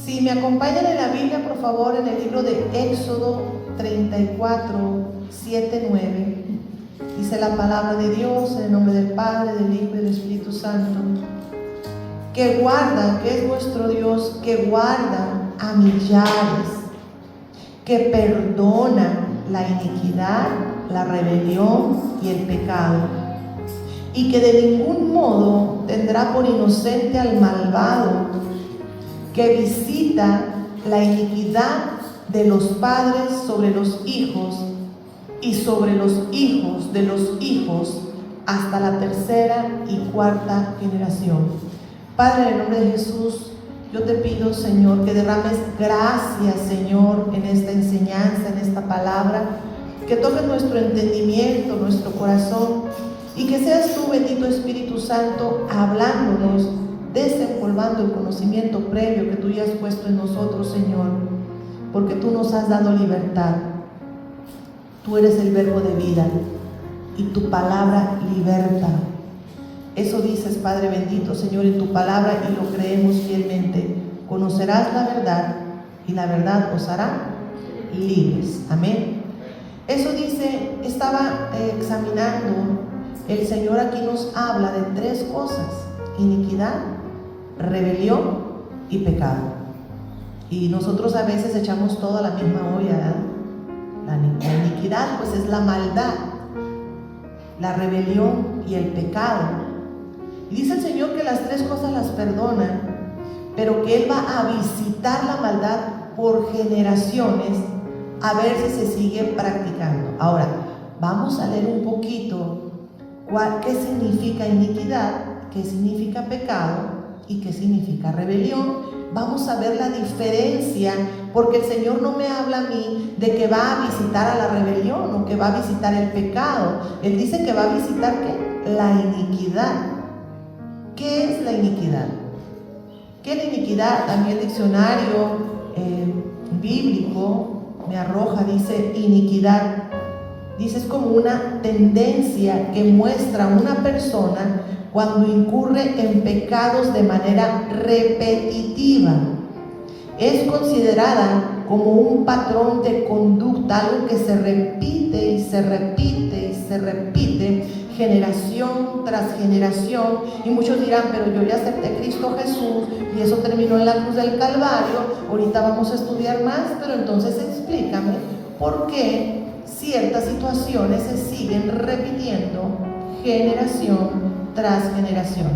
Si me acompañan en la Biblia, por favor, en el libro de Éxodo 34, 7, 9, dice la palabra de Dios en el nombre del Padre, del Hijo y del Espíritu Santo, que guarda, que es nuestro Dios, que guarda a millares, que perdona la iniquidad, la rebelión y el pecado, y que de ningún modo tendrá por inocente al malvado, que visita la iniquidad de los padres sobre los hijos y sobre los hijos de los hijos hasta la tercera y cuarta generación. Padre, en el nombre de Jesús, yo te pido, Señor, que derrames gracias, Señor, en esta enseñanza, en esta palabra, que toques nuestro entendimiento, nuestro corazón, y que seas tú, bendito Espíritu Santo, hablándonos, desempolvando el conocimiento previo que tú ya has puesto en nosotros, Señor, porque tú nos has dado libertad. Tú eres el verbo de vida y tu palabra liberta. Eso dices, Padre bendito, Señor, en tu palabra, y lo creemos fielmente. Conocerás la verdad y la verdad os hará libres. Amén. Eso dice, estaba examinando, el Señor aquí nos habla de tres cosas: iniquidad, rebelión y pecado. Y nosotros a veces echamos todo a la misma olla, ¿verdad? La iniquidad pues es la maldad, la rebelión y el pecado. Y dice el Señor que las tres cosas las perdona, pero que Él va a visitar la maldad por generaciones a ver si se sigue practicando. Ahora, vamos a leer un poquito qué significa iniquidad, qué significa pecado y qué significa rebelión. Vamos a ver la diferencia, porque el Señor no me habla a mí de que va a visitar a la rebelión o que va a visitar el pecado. Él dice que va a visitar ¿qué? La iniquidad. ¿Qué es la iniquidad? ¿Qué es la iniquidad? También el diccionario bíblico me arroja, dice iniquidad. Dice, es como una tendencia que muestra una persona cuando incurre en pecados de manera repetitiva. Es considerada como un patrón de conducta, algo que se repite y se repite y se repite, generación tras generación. Y muchos dirán, pero yo ya acepté a Cristo Jesús y eso terminó en la cruz del Calvario. Ahorita vamos a estudiar más, pero entonces explícame por qué ciertas situaciones se siguen repitiendo generación tras generación.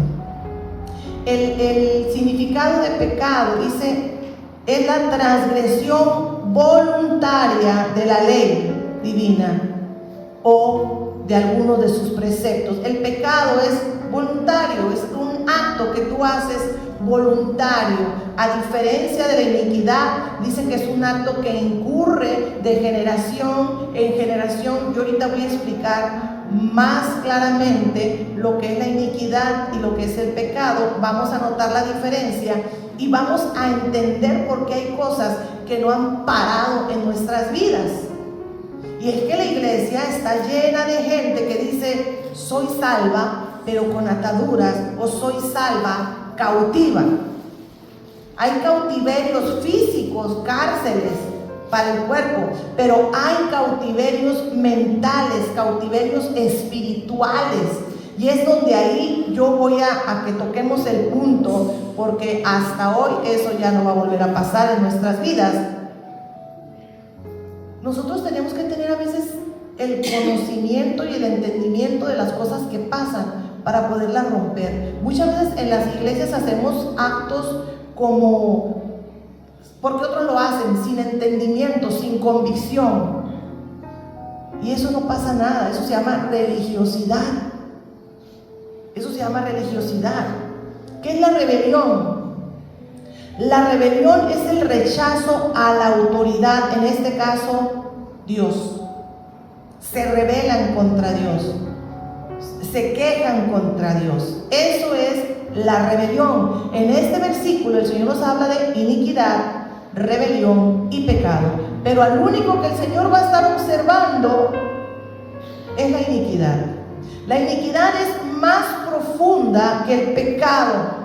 El significado de pecado, dice, es la transgresión voluntaria de la ley divina o de algunos de sus preceptos. El pecado es voluntario, es un acto que tú haces voluntario, a diferencia de la iniquidad. Dice que es un acto que incurre de generación en generación. Yo ahorita voy a explicar más claramente lo que es la iniquidad y lo que es el pecado. Vamos a notar la diferencia y vamos a entender por qué hay cosas que no han parado en nuestras vidas. Y es que la iglesia está llena de gente que dice, soy salva, pero con ataduras, o soy salva, cautiva. Hay cautiverios físicos, cárceles para el cuerpo, pero hay cautiverios mentales, cautiverios espirituales. Y es donde ahí yo voy a que toquemos el punto, porque hasta hoy eso ya no va a volver a pasar en nuestras vidas. Nosotros tenemos que tener a veces el conocimiento y el entendimiento de las cosas que pasan para poderlas romper. Muchas veces en las iglesias hacemos actos como, porque otros lo hacen sin entendimiento, sin convicción, y eso no pasa nada. Eso se llama religiosidad. Eso se llama religiosidad. ¿Qué es la rebelión? La rebelión es el rechazo a la autoridad, en este caso Dios. Se rebelan contra Dios, se quejan contra Dios. Eso es la rebelión. En este versículo el Señor nos habla de iniquidad, rebelión y pecado, pero al único que el Señor va a estar observando es la iniquidad. La iniquidad es más profunda que el pecado.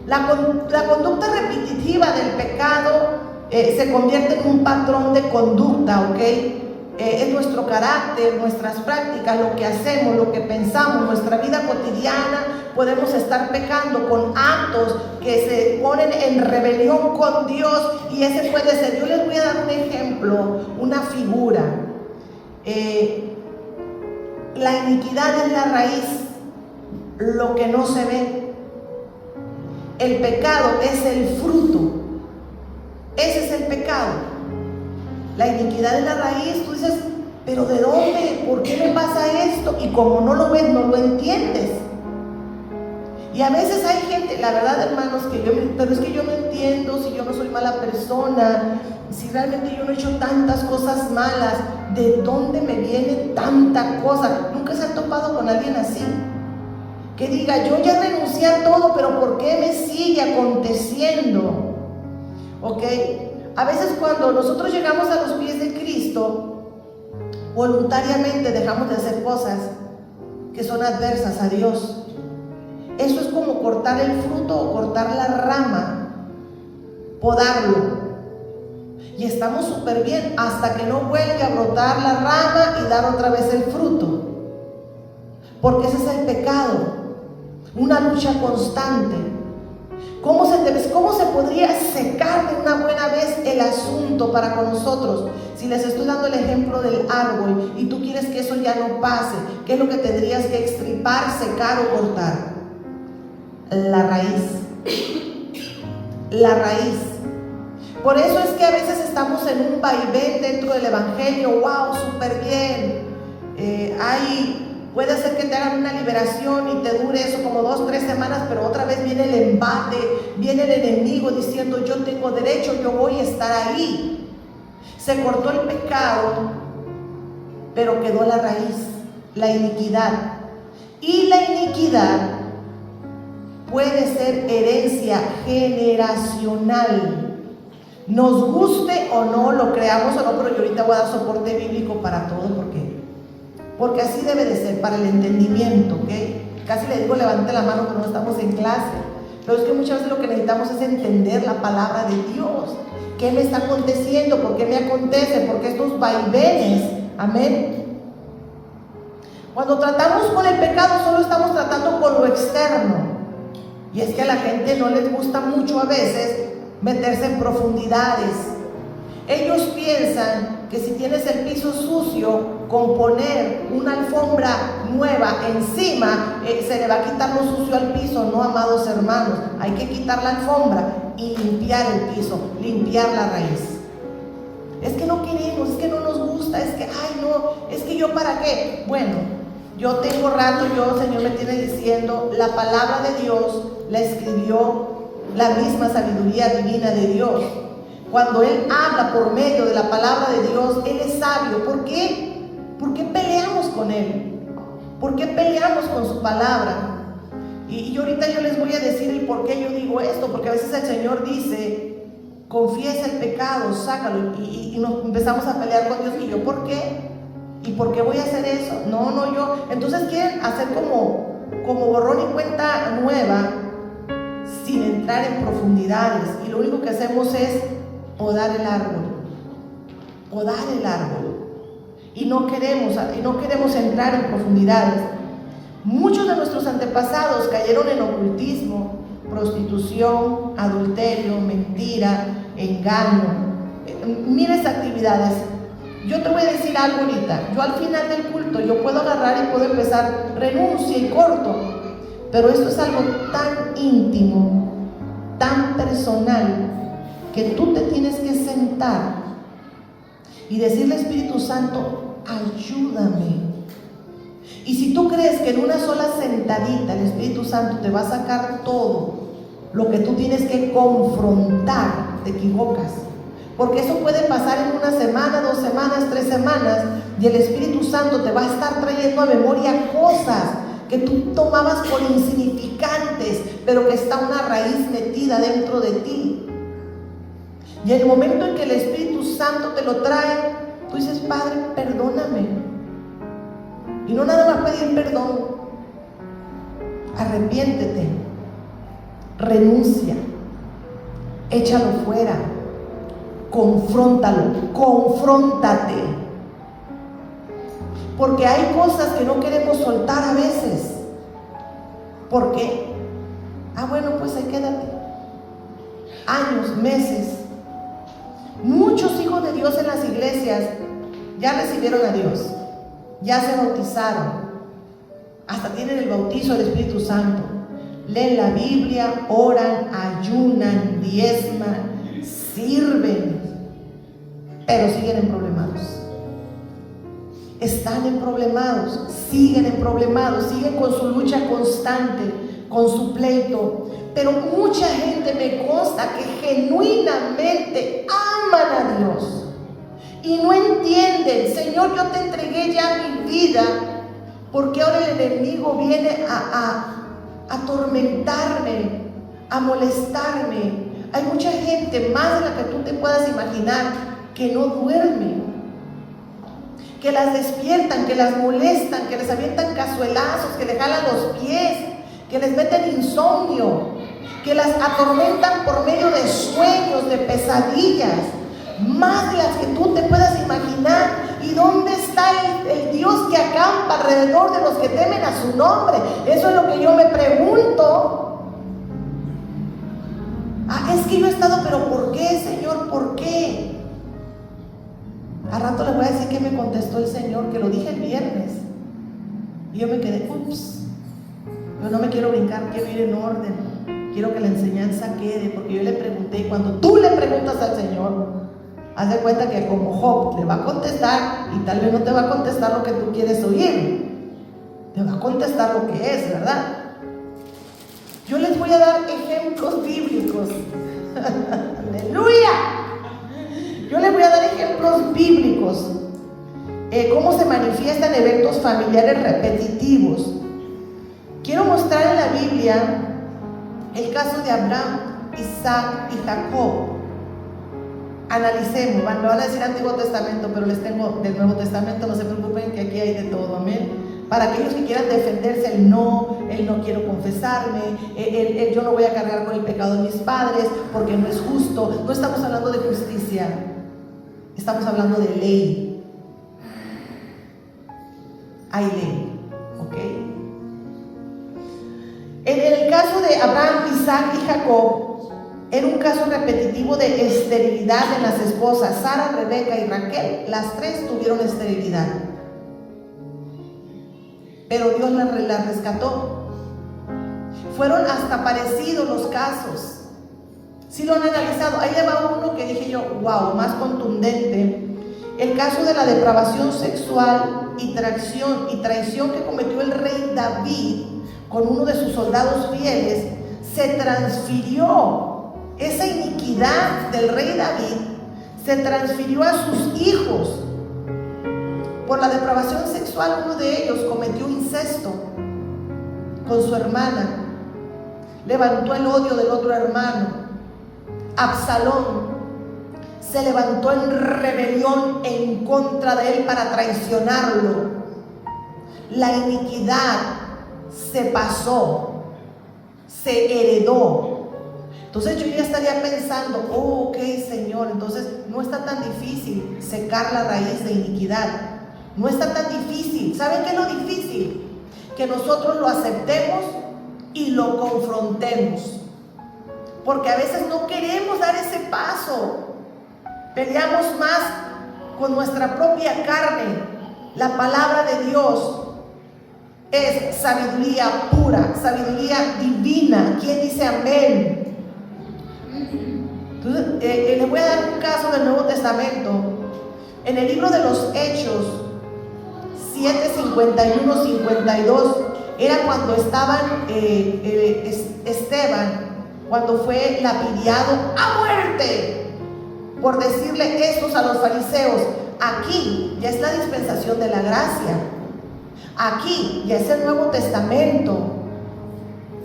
La conducta repetitiva del pecado se convierte en un patrón de conducta, ¿ok? Es nuestro carácter, nuestras prácticas, lo que hacemos, lo que pensamos, nuestra vida cotidiana. Podemos estar pecando con actos que se ponen en rebelión con Dios, y ese puede ser. Yo les voy a dar un ejemplo, una figura. La iniquidad es la raíz, lo que no se ve. El pecado es el fruto. Ese es el pecado. La iniquidad es la raíz. Tú dices, pero ¿de dónde? ¿Por qué me pasa esto? Y como no lo ves, no lo entiendes. Y a veces hay gente, la verdad, hermanos, pero es que yo no entiendo si yo no soy mala persona, si realmente yo no he hecho tantas cosas malas, ¿de dónde me viene tanta cosa? Nunca se han topado con alguien así, que diga, yo ya renuncié a todo, pero ¿por qué me sigue aconteciendo? ¿Ok? A veces cuando nosotros llegamos a los pies de Cristo, voluntariamente dejamos de hacer cosas que son adversas a Dios. Eso es como cortar el fruto o cortar la rama, podarlo. Y estamos súper bien hasta que no vuelve a brotar la rama y dar otra vez el fruto. Porque ese es el pecado, una lucha constante. ¿Cómo se podría secar de una buena vez el asunto para con nosotros? Si les estoy dando el ejemplo del árbol y tú quieres que eso ya no pase, ¿qué es lo que tendrías que extirpar, secar o cortar? La raíz. La raíz. Por eso es que a veces estamos en un vaivén dentro del evangelio. ¡Wow! Súper bien. Puede ser que te hagan una liberación y te dure eso como 2-3 semanas, pero otra vez viene el embate, viene el enemigo diciendo, yo tengo derecho, yo voy a estar ahí. Se cortó el pecado, pero quedó la raíz, la iniquidad. Y la iniquidad puede ser herencia generacional. Nos guste o no, lo creamos o no, pero yo ahorita voy a dar soporte bíblico para todo, porque así debe de ser, para el entendimiento, ¿ok? Casi le digo levante la mano que no estamos en clase, pero es que muchas veces lo que necesitamos es entender la palabra de Dios. ¿Qué me está aconteciendo? ¿Por qué me acontece? ¿Por qué estos vaivenes? Amén. Cuando tratamos con el pecado, solo estamos tratando con lo externo. Y es que a la gente no les gusta mucho a veces meterse en profundidades. Ellos piensan que si tienes el piso sucio, con poner una alfombra nueva encima, se le va a quitar lo sucio al piso. No, amados hermanos, hay que quitar la alfombra y limpiar el piso, limpiar la raíz. Es que no queremos, es que no nos gusta, es que, ay no, es que yo para qué. Bueno, yo tengo rato, el Señor me tiene diciendo, la palabra de Dios la escribió la misma sabiduría divina de Dios. Cuando Él habla por medio de la palabra de Dios, Él es sabio. ¿Por qué? ¿Por qué peleamos con Él? ¿Por qué peleamos con su palabra? Y ahorita yo les voy a decir el por qué yo digo esto, porque a veces el Señor dice, confiesa el pecado, sácalo, y nos empezamos a pelear con Dios. Y yo, ¿por qué? ¿Y por qué voy a hacer eso? No, yo. Entonces quieren hacer como borrón y cuenta nueva, sin entrar en profundidades, y lo único que hacemos es podar el árbol, y no queremos entrar en profundidades. Muchos de nuestros antepasados cayeron en ocultismo, prostitución, adulterio, mentira, engaño, miles de actividades. Yo te voy a decir algo ahorita. Yo al final del culto, yo puedo agarrar y puedo empezar, renuncio y corto, pero esto es algo tan íntimo, tan personal, que tú te tienes que sentar y decirle, Espíritu Santo, ayúdame. Y si tú crees que en una sola sentadita el Espíritu Santo te va a sacar todo lo que tú tienes que confrontar, te equivocas. Porque eso puede pasar en una semana, 2 semanas, 3 semanas, y el Espíritu Santo te va a estar trayendo a memoria cosas que tú tomabas por insignificantes, pero que está una raíz metida dentro de ti. Y en el momento en que el Espíritu Santo te lo trae, tú dices, Padre, perdóname. Y no nada más pedir perdón, arrepiéntete, renuncia, échalo fuera, confróntate. Porque hay cosas que no queremos soltar a veces. ¿Por qué? Bueno, pues ahí quédate. Años, meses. Muchos hijos de Dios en las iglesias ya recibieron a Dios, ya se bautizaron, hasta tienen el bautizo del Espíritu Santo, leen la Biblia, oran, ayunan, diezman, sirven, pero siguen emproblemados. Están emproblemados, siguen con su lucha constante, con su pleito. Pero mucha gente me consta que genuinamente aman a Dios y no entienden: Señor, yo te entregué ya mi vida, porque ahora el enemigo viene a atormentarme, a molestarme. Hay mucha gente, más de la que tú te puedas imaginar, que no duerme, que las despiertan, que las molestan, que les avientan cazuelazos, que les jalan los pies, que les meten insomnio, que las atormentan por medio de sueños, de pesadillas, más de las que tú te puedas imaginar. ¿Y dónde está el Dios que acampa alrededor de los que temen a su nombre? Eso es lo que yo me pregunto. Es que yo he estado, pero ¿por qué, Señor? ¿Por qué? Al rato les voy a decir que me contestó el Señor, que lo dije el viernes, y yo me quedé, yo no me quiero brincar, quiero ir en orden. Quiero que la enseñanza quede, porque yo le pregunté, y cuando tú le preguntas al Señor, haz de cuenta que como Job le va a contestar, y tal vez no te va a contestar lo que tú quieres oír, te va a contestar lo que es, ¿verdad? Yo les voy a dar ejemplos bíblicos. ¡Aleluya! Yo les voy a dar ejemplos bíblicos, cómo se manifiestan eventos familiares repetitivos. Quiero mostrar en la Biblia el caso de Abraham, Isaac y Jacob. Analicemos. Me van a decir Antiguo Testamento, pero les tengo del Nuevo Testamento. No se preocupen, que aquí hay de todo, amén. Para aquellos que quieran defenderse, el no quiero confesarme, yo no voy a cargar con el pecado de mis padres porque no es justo. No estamos hablando de justicia, estamos hablando de ley. Hay ley, ¿ok? En el caso de Abraham, Isaac y Jacob, era un caso repetitivo de esterilidad en las esposas. Sara, Rebeca y Raquel, las tres tuvieron esterilidad, pero Dios las rescató. Fueron hasta parecidos los casos. Si lo han analizado, ahí le va uno que dije yo, wow, más contundente. El caso de la depravación sexual y traición que cometió el rey David con uno de sus soldados fieles. Se transfirió esa iniquidad del rey David, se transfirió a sus hijos. Por la depravación sexual, uno de ellos cometió incesto con su hermana, levantó el odio del otro hermano. Absalón se levantó en rebelión en contra de él para traicionarlo. La iniquidad se pasó, se heredó. Entonces yo ya estaría pensando, ok, Señor, entonces no está tan difícil secar la raíz de iniquidad. No está tan difícil. ¿Saben qué es lo difícil? Que nosotros lo aceptemos y lo confrontemos. Porque a veces no queremos dar ese paso. Peleamos más con nuestra propia carne. La palabra de Dios es sabiduría pura, sabiduría divina. ¿Quién dice amén? Entonces, les voy a dar un caso del Nuevo Testamento. En el libro de los Hechos 7:51-52, era cuando estaban Esteban, cuando fue lapidado a muerte por decirle estos a los fariseos. Aquí ya es la dispensación de la gracia, aquí ya es el Nuevo Testamento,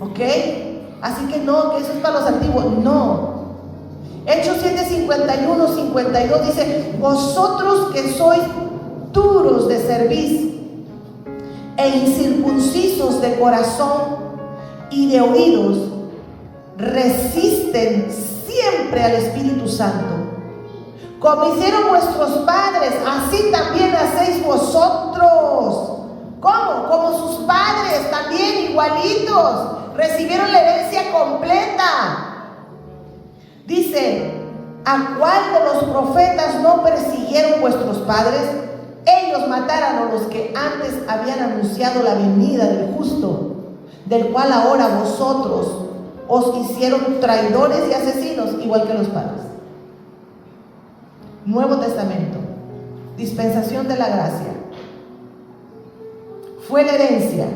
¿ok? Así que no, que eso es para los antiguos, no. Hechos 7:51-52 dice: vosotros que sois duros de cerviz e incircuncisos de corazón y de oídos, resisten siempre al Espíritu Santo. Como hicieron vuestros padres, así también hacéis vosotros. ¿Cómo? Como sus padres, también igualitos, recibieron la herencia completa. Dice: ¿a cuál de los profetas no persiguieron vuestros padres? Ellos mataron a los que antes habían anunciado la venida del justo, del cual ahora vosotros os hicieron traidores y asesinos, igual que los padres. Nuevo Testamento, dispensación de la gracia. Fue la herencia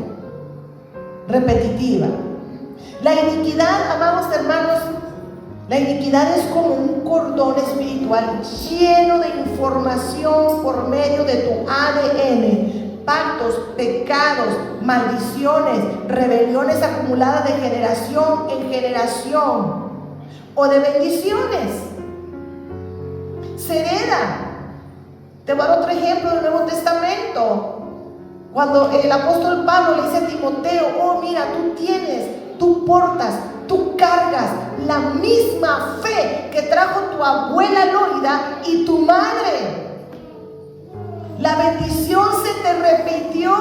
repetitiva. La iniquidad, amados hermanos, la iniquidad es como un cordón espiritual lleno de información por medio de tu ADN, pactos, pecados, maldiciones, rebeliones acumuladas de generación en generación, o de bendiciones. Se hereda. Te voy a dar otro ejemplo del Nuevo Testamento. Cuando el apóstol Pablo le dice a Timoteo: oh, mira, tú portas, tú cargas la misma fe que trajo tu abuela Loida y tu madre. La bendición se te repitió.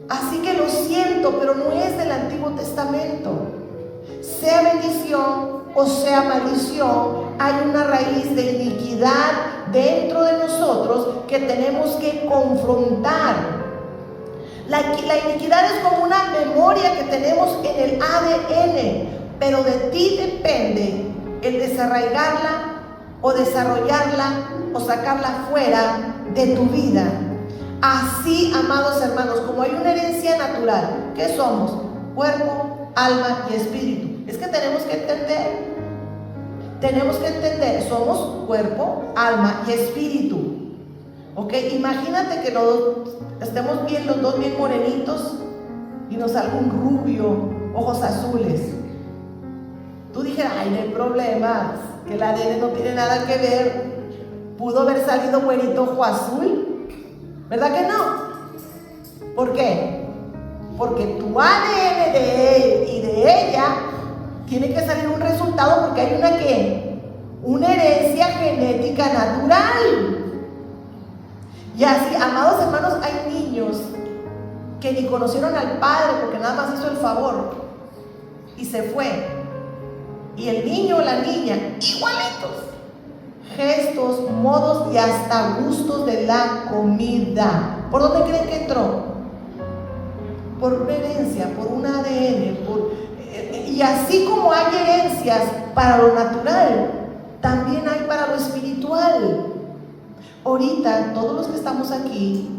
Así que lo siento, pero no es del Antiguo Testamento. Sea bendición o sea maldición, hay una raíz de iniquidad dentro de nosotros que tenemos que confrontar. La iniquidad es como una memoria que tenemos en el ADN, pero de ti depende el desarraigarla o desarrollarla o sacarla fuera de tu vida. Así, amados hermanos, como hay una herencia natural, ¿qué somos? Cuerpo, alma y espíritu. Es que tenemos que entender, somos cuerpo, alma y espíritu. ¿Ok? Imagínate que estemos bien, los dos bien morenitos y nos salga un rubio, ojos azules. Tú dijeras: ay, no hay problema, que el ADN no tiene nada que ver. Pudo haber salido güerito, ojo azul, ¿verdad que no? ¿Por qué? Porque tu ADN de él y de ella tiene que salir un resultado, porque hay una herencia genética natural. Y así, amados hermanos, hay niños que ni conocieron al padre porque nada más hizo el favor y se fue. Y el niño o la niña, igualitos, gestos, modos y hasta gustos de la comida. ¿Por dónde creen que entró? Por una herencia, por un ADN, y así como hay herencias para lo natural, también hay para lo espiritual. Ahorita, todos los que estamos aquí,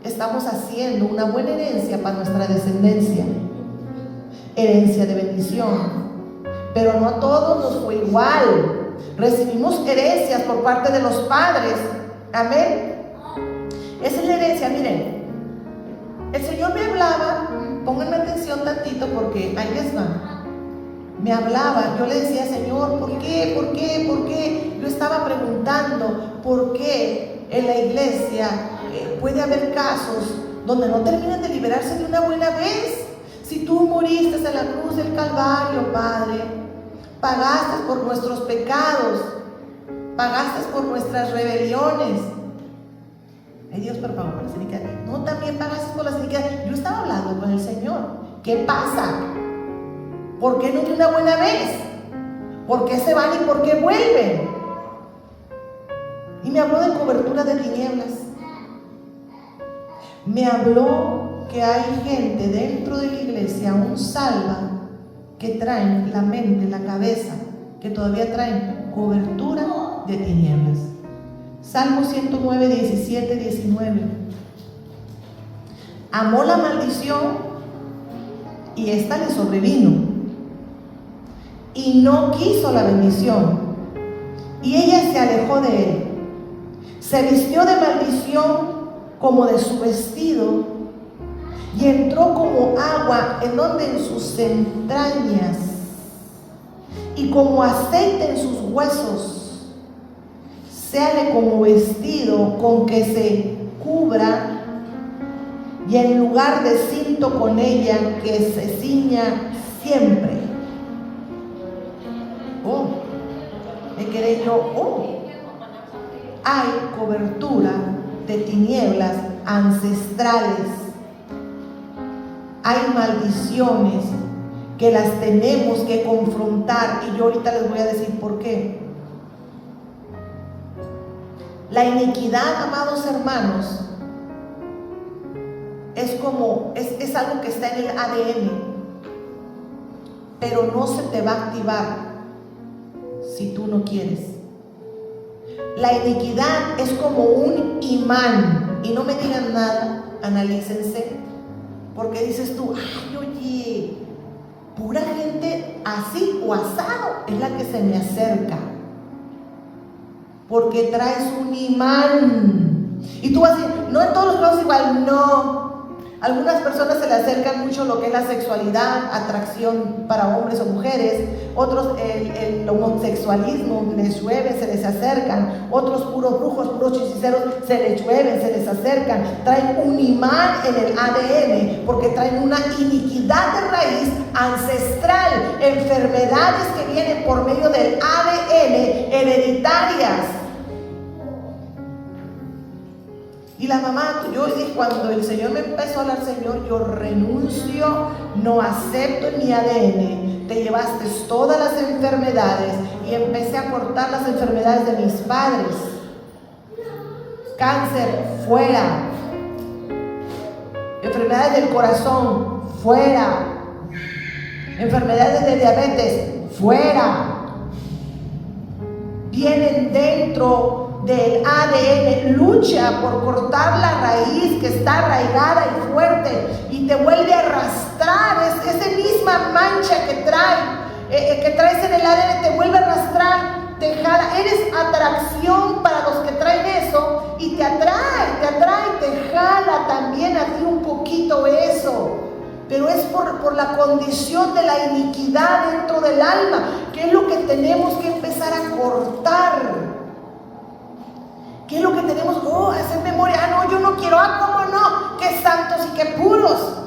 estamos haciendo una buena herencia para nuestra descendencia. Herencia de bendición. Pero no a todos nos fue igual. Recibimos herencias por parte de los padres. Amén. Esa es la herencia, miren. El Señor me hablaba, pónganme atención tantito porque ahí les va. Me hablaba, yo le decía: Señor, ¿por qué? ¿Por qué? ¿Por qué? Yo estaba preguntando, ¿por qué en la iglesia puede haber casos donde no terminan de liberarse de una buena vez? Si tú moriste en la cruz del Calvario, Padre, pagaste por nuestros pecados, pagaste por nuestras rebeliones. Ay, Dios, por favor, por las iniquidades. No, también pagaste por las iniquidades. Yo estaba hablando con el Señor. ¿Qué pasa? ¿Por qué no de una buena vez? ¿Por qué se van y por qué vuelven? Y me habló de cobertura de tinieblas. Me habló que hay gente dentro de la iglesia, aún salva, que traen la mente, la cabeza, que todavía traen cobertura de tinieblas. Salmo 109, 17, 19. Amó la maldición y esta le sobrevino, y no quiso la bendición, y ella se alejó de él. Se vistió de maldición como de su vestido, y entró como agua en sus entrañas, y como aceite en sus huesos. Séale como vestido con que se cubra, y en lugar de cinto con ella que se ciña siempre. quedé yo, hay cobertura de tinieblas ancestrales. Hay maldiciones que las tenemos que confrontar, y yo ahorita les voy a decir por qué. La iniquidad, amados hermanos, es algo que está en el ADN, pero no se te va a activar si tú no quieres. La iniquidad es como un imán, y no me digan nada, analícense, porque dices tú, ay, oye, pura gente así o asado es la que se me acerca, porque traes un imán. Y tú vas a decir, no en todos los casos igual, no. Algunas personas se le acercan mucho lo que es la sexualidad, atracción para hombres o mujeres. Otros el homosexualismo, les llueve, se les acercan. Otros puros brujos, puros hechiceros, se les llueven, se les acercan. Traen un imán en el ADN porque traen una iniquidad de raíz ancestral, enfermedades que vienen por medio del ADN, hereditarias. Y la mamá, yo dije, cuando el Señor me empezó a hablar, Señor, yo renuncio, no acepto en mi ADN. Te llevaste todas las enfermedades, y empecé a cortar las enfermedades de mis padres. Cáncer, fuera. Enfermedades del corazón, fuera. Enfermedades de diabetes, fuera. Vienen dentro del ADN, lucha por cortar la raíz que está arraigada y fuerte, y te vuelve a arrastrar. Esa misma mancha que traes en el ADN te vuelve a arrastrar, te jala. Eres atracción para los que traen eso, y te atrae, te jala también a ti un poquito eso. Pero es por la condición de la iniquidad dentro del alma, que es lo que tenemos que empezar a cortar. ¿Qué es lo que tenemos? Hacer memoria. No, yo no quiero. ¿Cómo no? ¡Qué santos y qué puros!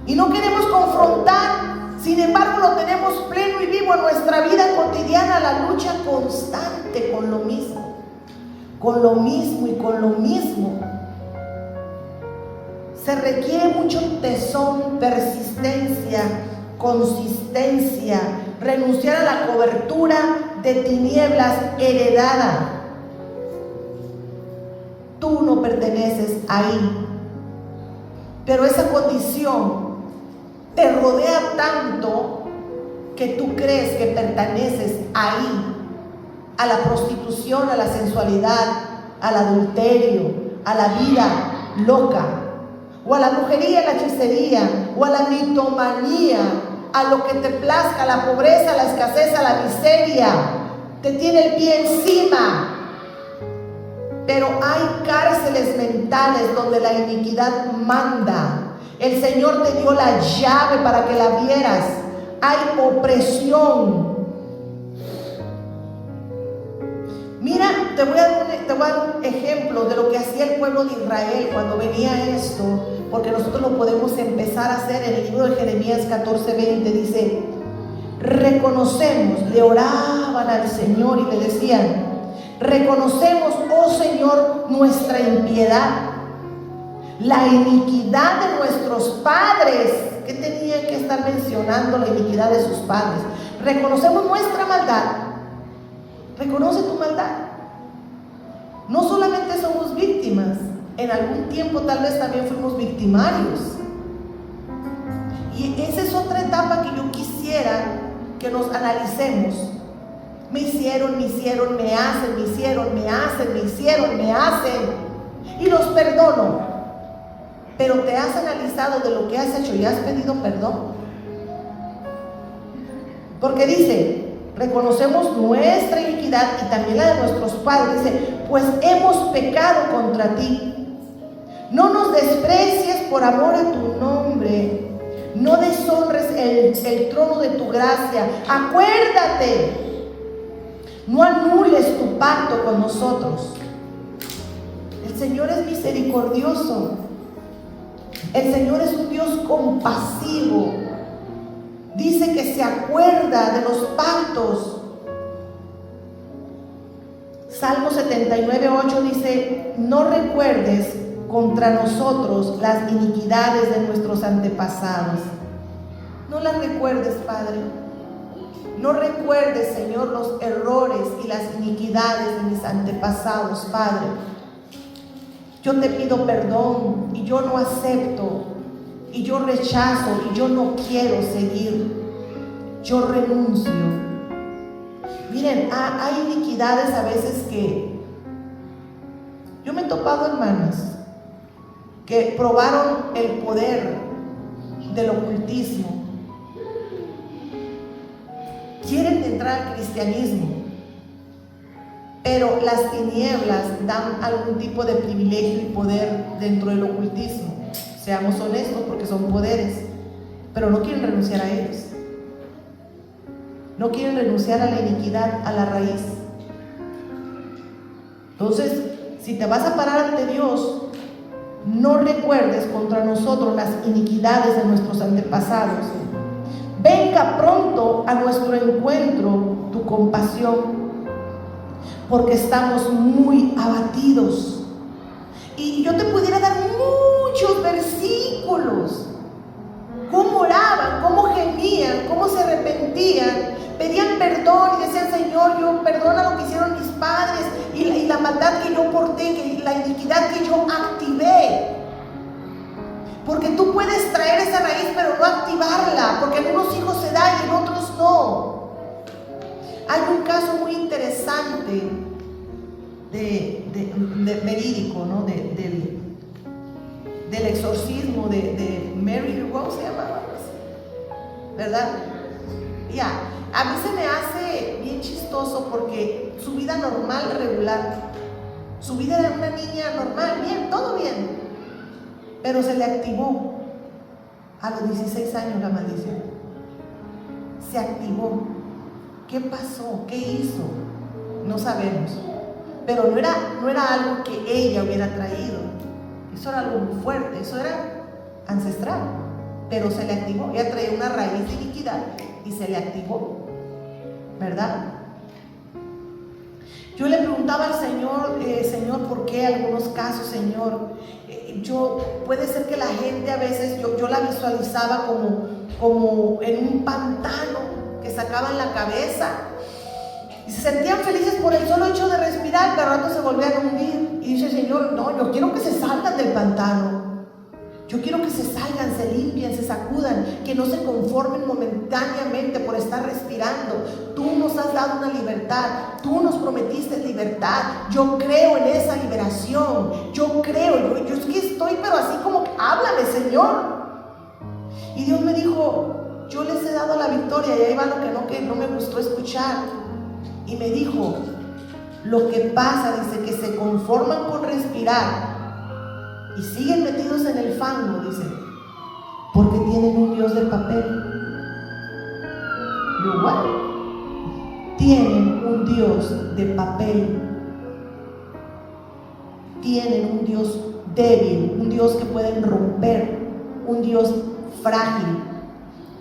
Y no queremos confrontar. Sin embargo, lo tenemos pleno y vivo en nuestra vida cotidiana, la lucha constante con lo mismo. Con lo mismo y con lo mismo. Se requiere mucho tesón, persistencia, consistencia, renunciar a la cobertura de tinieblas heredada. Tú no perteneces ahí, pero esa condición te rodea tanto que tú crees que perteneces ahí, a la prostitución, a la sensualidad, al adulterio, a la vida loca, o a la brujería, a la hechicería, o a la mitomanía, a lo que te plazca, a la pobreza, a la escasez, a la miseria. Te tiene el pie encima. Pero hay cárceles mentales donde la iniquidad manda. El Señor te dio la llave para que la vieras. Hay opresión. Mira, te voy a dar un ejemplo de lo que hacía el pueblo de Israel cuando venía esto, porque nosotros lo podemos empezar a hacer en el libro de Jeremías 14:20. Dice, reconocemos, le oraban al Señor y le decían, reconocemos, oh Señor, nuestra impiedad, la iniquidad de nuestros padres. ¿Qué tenía que estar mencionando la iniquidad de sus padres? Reconocemos nuestra maldad. Reconoce tu maldad. No solamente somos víctimas, en algún tiempo tal vez también fuimos victimarios. Y esa es otra etapa que yo quisiera que nos analicemos. Me hicieron, me hacen, me hicieron, me hacen, me hicieron, me hacen. Y los perdono. Pero ¿te has analizado de lo que has hecho y has pedido perdón? Porque dice, reconocemos nuestra iniquidad y también la de nuestros padres. Dice, pues hemos pecado contra ti. No nos desprecies por amor a tu nombre. No deshonres el trono de tu gracia. Acuérdate. No anules tu pacto con nosotros. El Señor es misericordioso. El Señor es un Dios compasivo. Dice que se acuerda de los pactos Salmo 79:8 dice: no recuerdes contra nosotros las iniquidades de nuestros antepasados. No las recuerdes, Padre. No recuerdes, Señor, los errores y las iniquidades de mis antepasados, Padre. Yo te pido perdón y yo no acepto y yo rechazo y yo no quiero seguir. Yo renuncio. Miren, hay iniquidades a veces que yo me he topado, hermanas, que probaron el poder del ocultismo. Quieren entrar al cristianismo, pero las tinieblas dan algún tipo de privilegio y poder dentro del ocultismo. Seamos honestos, porque son poderes, pero no quieren renunciar a ellos. No quieren renunciar a la iniquidad, a la raíz. Entonces, si te vas a parar ante Dios, no recuerdes contra nosotros las iniquidades de nuestros antepasados. Venga pronto a nuestro encuentro tu compasión, porque estamos muy abatidos. Y yo te pudiera dar muchos versículos. Cómo oraban, cómo gemían, cómo se arrepentían, pedían perdón y decían: Señor, yo perdona lo que hicieron mis padres y la maldad que yo porté, la iniquidad que yo activé. Porque tú puedes traer esa raíz pero no activarla, porque en unos hijos se da y en otros no. Hay un caso muy interesante de verídico, ¿no? Del exorcismo de Mary, ¿cómo se llamaba? ¿Verdad? Ya, a mí se me hace bien chistoso porque su vida normal, regular, su vida era una niña normal, bien, todo bien, pero se le activó a los 16 años la maldición. Se activó. ¿Qué pasó? ¿Qué hizo? No sabemos. Pero no era algo que ella hubiera traído. Eso era algo muy fuerte, eso era ancestral. Pero se le activó. Ella traía una raíz de iniquidad y se le activó, ¿verdad? Yo le preguntaba al Señor, Señor, ¿por qué algunos casos, Señor? Puede ser que la gente a veces, yo la visualizaba como en un pantano que sacaban la cabeza y se sentían felices por el solo hecho de respirar, pero al rato se volvían a hundir. Y dice: Señor, no, yo quiero que se salgan del pantano. Yo quiero que se salgan, se limpien, se sacudan, que no se conformen momentáneamente por estar respirando. Tú nos has dado una libertad, tú nos prometiste libertad. Yo creo en esa liberación, yo creo, yo es que estoy, pero así como, háblame, Señor. Y Dios me dijo: yo les he dado la victoria. Y ahí va lo que no me gustó escuchar. Y me dijo: lo que pasa, dice, que se conforman con respirar y siguen metidos en el fango, dice, porque tienen un Dios de papel. Yo, ¿what? Tienen un Dios de papel. Tienen un Dios débil, un Dios que pueden romper, un Dios frágil.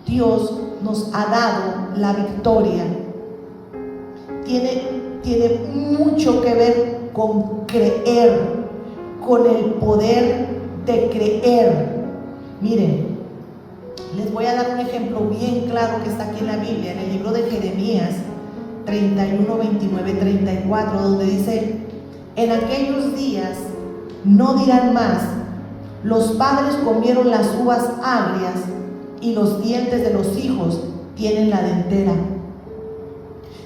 Dios nos ha dado la victoria. Tiene mucho que ver con creer, con el poder de creer. Miren, les voy a dar un ejemplo bien claro que está aquí en la Biblia, en el libro de Jeremías 31, 29, 34, donde dice: en aquellos días no dirán más: los padres comieron las uvas agrias y los dientes de los hijos tienen la dentera,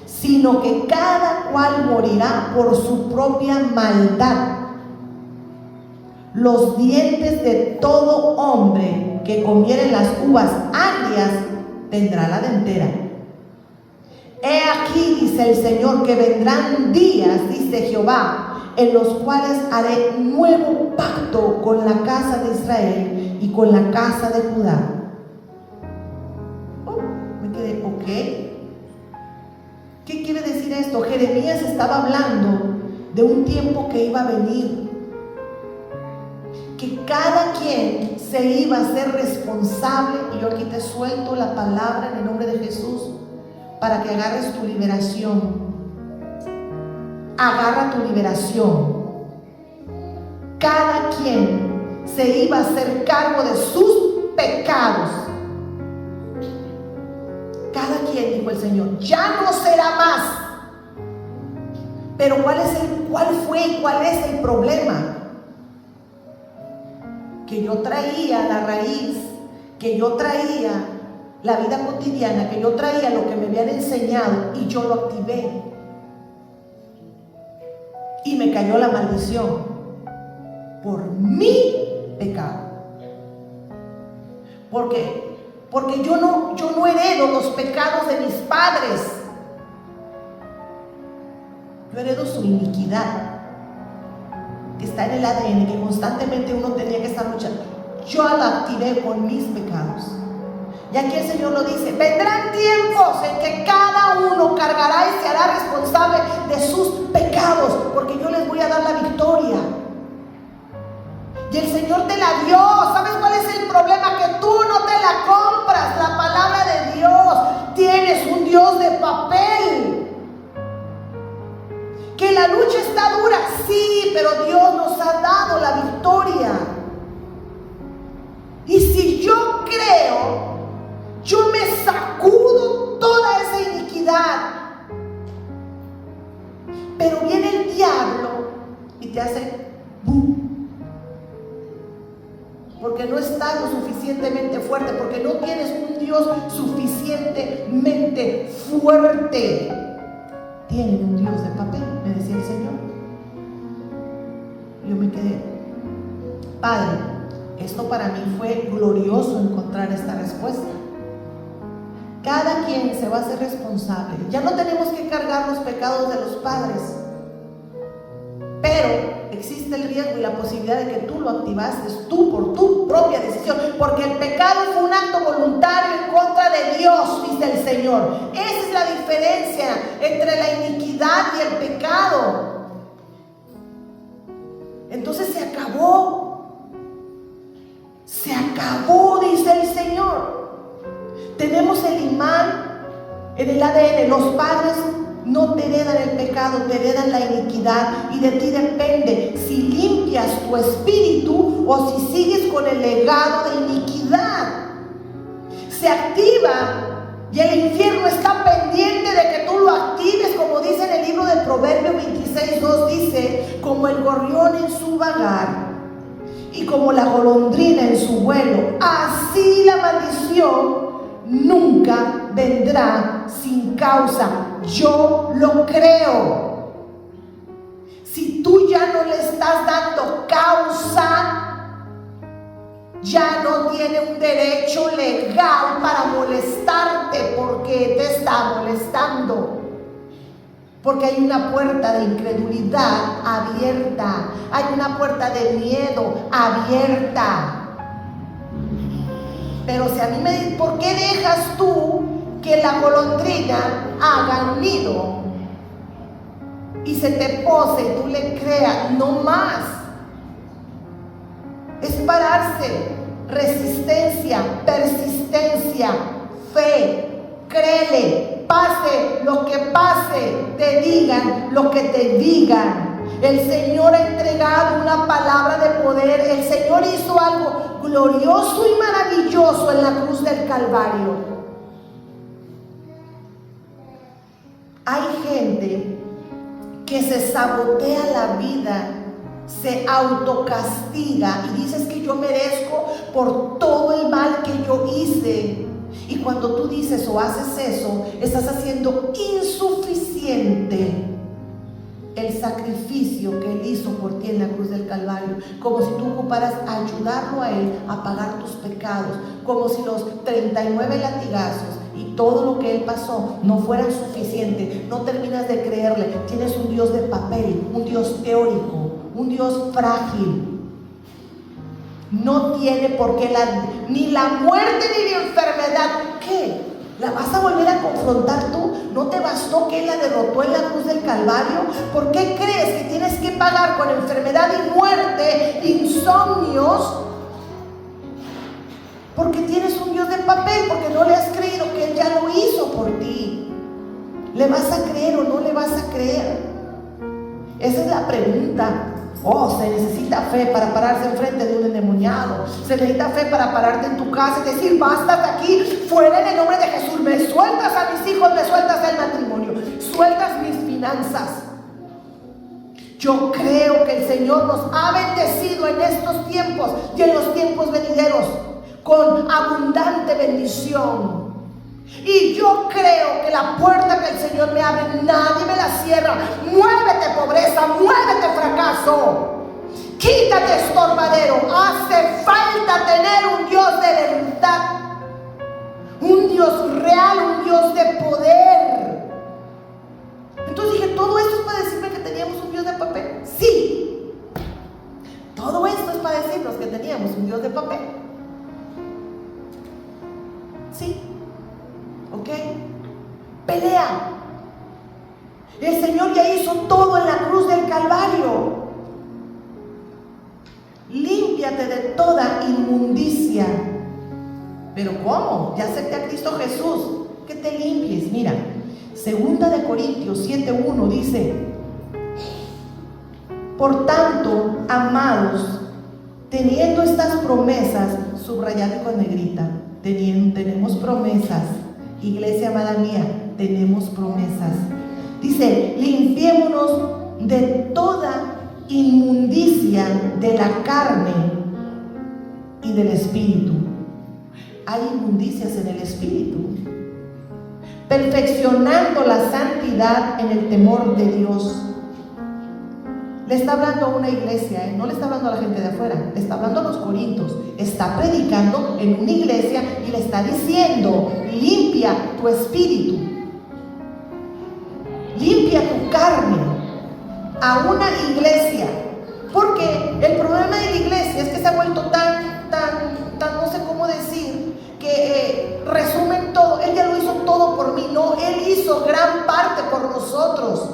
sino que cada cual morirá por su propia maldad. Los dientes de todo hombre que comiere las uvas agrias tendrá la dentera. He aquí, dice el Señor, que vendrán días, dice Jehová, en los cuales haré nuevo pacto con la casa de Israel y con la casa de Judá. Me quedé, ok. ¿Qué quiere decir esto? Jeremías estaba hablando de un tiempo que iba a venir, que cada quien se iba a ser responsable. Y yo aquí te suelto la palabra en el nombre de Jesús para que agarres tu liberación. agarra tu liberación. Cada quien se iba a hacer cargo de sus pecados. Cada quien, dijo el Señor, ya no será más. Pero ¿cuál fue y cuál es el problema? Que yo traía la raíz, que yo traía la vida cotidiana, que yo traía lo que me habían enseñado y yo lo activé. Y me cayó la maldición por mi pecado. Porque yo no heredo los pecados de mis padres. Yo heredo su iniquidad, que está en el ADN, que constantemente uno tenía que estar luchando. Yo la activé con mis pecados. Y aquí el Señor lo dice: vendrán tiempos en que cada uno cargará y se hará responsable de sus pecados, porque yo les voy a dar la victoria. Y el Señor te la dio. ¿Sabes cuál es el problema? Que tú no te la compras, la palabra de Dios. Tienes un Dios de papel. Que la lucha está dura, sí, pero Dios nos ha dado la victoria. Y si yo creo, yo me sacudo toda esa iniquidad. Pero viene el diablo y te hace ¡bum! Porque no estás lo suficientemente fuerte, porque no tienes un Dios suficientemente fuerte. Tienen un Dios de papel, me decía el Señor. Yo me quedé, Padre, esto para mí fue glorioso encontrar esta respuesta. Cada quien se va a hacer responsable. Ya no tenemos que cargar los pecados de los padres, pero existe el riesgo y la posibilidad de que tú lo activaste tú por tu propia decisión, porque el pecado fue un acto voluntario en contra de Dios, dice el Señor. Esa es la diferencia entre la iniquidad y el pecado. Entonces se acabó, dice el Señor. Tenemos el imán en el ADN. Los padres no te heredan el pecado, te heredan la iniquidad, y de ti depende si limpias tu espíritu o si sigues con el legado de iniquidad. Se activa y el infierno está pendiente de que tú lo actives, como dice en el libro de Proverbios 26:2, dice: como el gorrión en su vagar y como la golondrina en su vuelo, así la maldición nunca vendrá sin causa. Yo lo creo. Si tú ya no le estás dando causa, ya no tiene un derecho legal para molestarte, porque te está molestando. Porque hay una puerta de incredulidad abierta, hay una puerta de miedo abierta. Pero si a mí me dicen, ¿por qué dejas tú que la golondrina haga nido y se te pose y tú le creas? No más. Es pararse, resistencia, persistencia, fe. Créele, pase lo que pase, te digan lo que te digan. El Señor ha entregado una palabra de poder. El Señor hizo algo glorioso y maravilloso en la cruz del Calvario. Hay gente que se sabotea la vida, se autocastiga y dices que yo merezco por todo el mal que yo hice. Y cuando tú dices o haces eso, estás haciendo insuficiente el sacrificio que Él hizo por ti en la cruz del Calvario, como si tú ocuparas ayudarlo a Él a pagar tus pecados, como si los 39 latigazos y todo lo que Él pasó no fueran suficientes. No terminas de creerle. Tienes un Dios de papel, un Dios teórico, un Dios frágil. No tiene por qué ni la muerte ni la enfermedad. ¿Qué? ¿La vas a volver a confrontar tú? ¿No te bastó que Él la derrotó en la cruz del Calvario? ¿Por qué crees que tienes que pagar con enfermedad y muerte, insomnios? Porque tienes un Dios de papel, porque no le has creído que Él ya lo hizo por ti. ¿Le vas a creer o no le vas a creer? Esa es la pregunta. Oh, se necesita fe para pararse enfrente de un endemoniado. Se necesita fe para pararte en tu casa y decir: basta de aquí, fuera en el nombre de Jesús. Me sueltas a mis hijos, me sueltas el matrimonio, sueltas mis finanzas. Yo creo que el Señor nos ha bendecido en estos tiempos y en los tiempos venideros con abundante bendición. Y yo creo que la puerta que el Señor me abre, nadie me la cierra. Muévete, pobreza, muévete, fracaso. Quítate, estorbadero. Hace falta tener un Dios de verdad, un Dios real, un Dios de poder. Entonces dije: ¿todo esto es para decirme que teníamos un Dios de papel? Sí. Todo esto es para decirnos que teníamos un Dios de papel. Sí. ¿Ok? Pelea. El Señor ya hizo todo en la cruz del Calvario. Límpiate de toda inmundicia. ¿Pero cómo? Ya acepté a Cristo Jesús. Que te limpies. Mira, 2 Corintios 7:1 dice: por tanto, amados, teniendo estas promesas, subrayado con negrita, tenemos promesas. Iglesia amada mía, tenemos promesas. Dice: limpiémonos de toda inmundicia de la carne y del espíritu. Hay inmundicias en el espíritu. Perfeccionando la santidad en el temor de Dios. Le está hablando a una iglesia, no le está hablando a la gente de afuera, le está hablando a los corintios. Está predicando en una iglesia y le está diciendo: limpia tu espíritu, limpia tu carne. A una iglesia. Porque el problema de la iglesia es que se ha vuelto tan, no sé cómo decir, que resumen todo. Él ya lo hizo todo por mí. No, Él hizo gran parte por nosotros.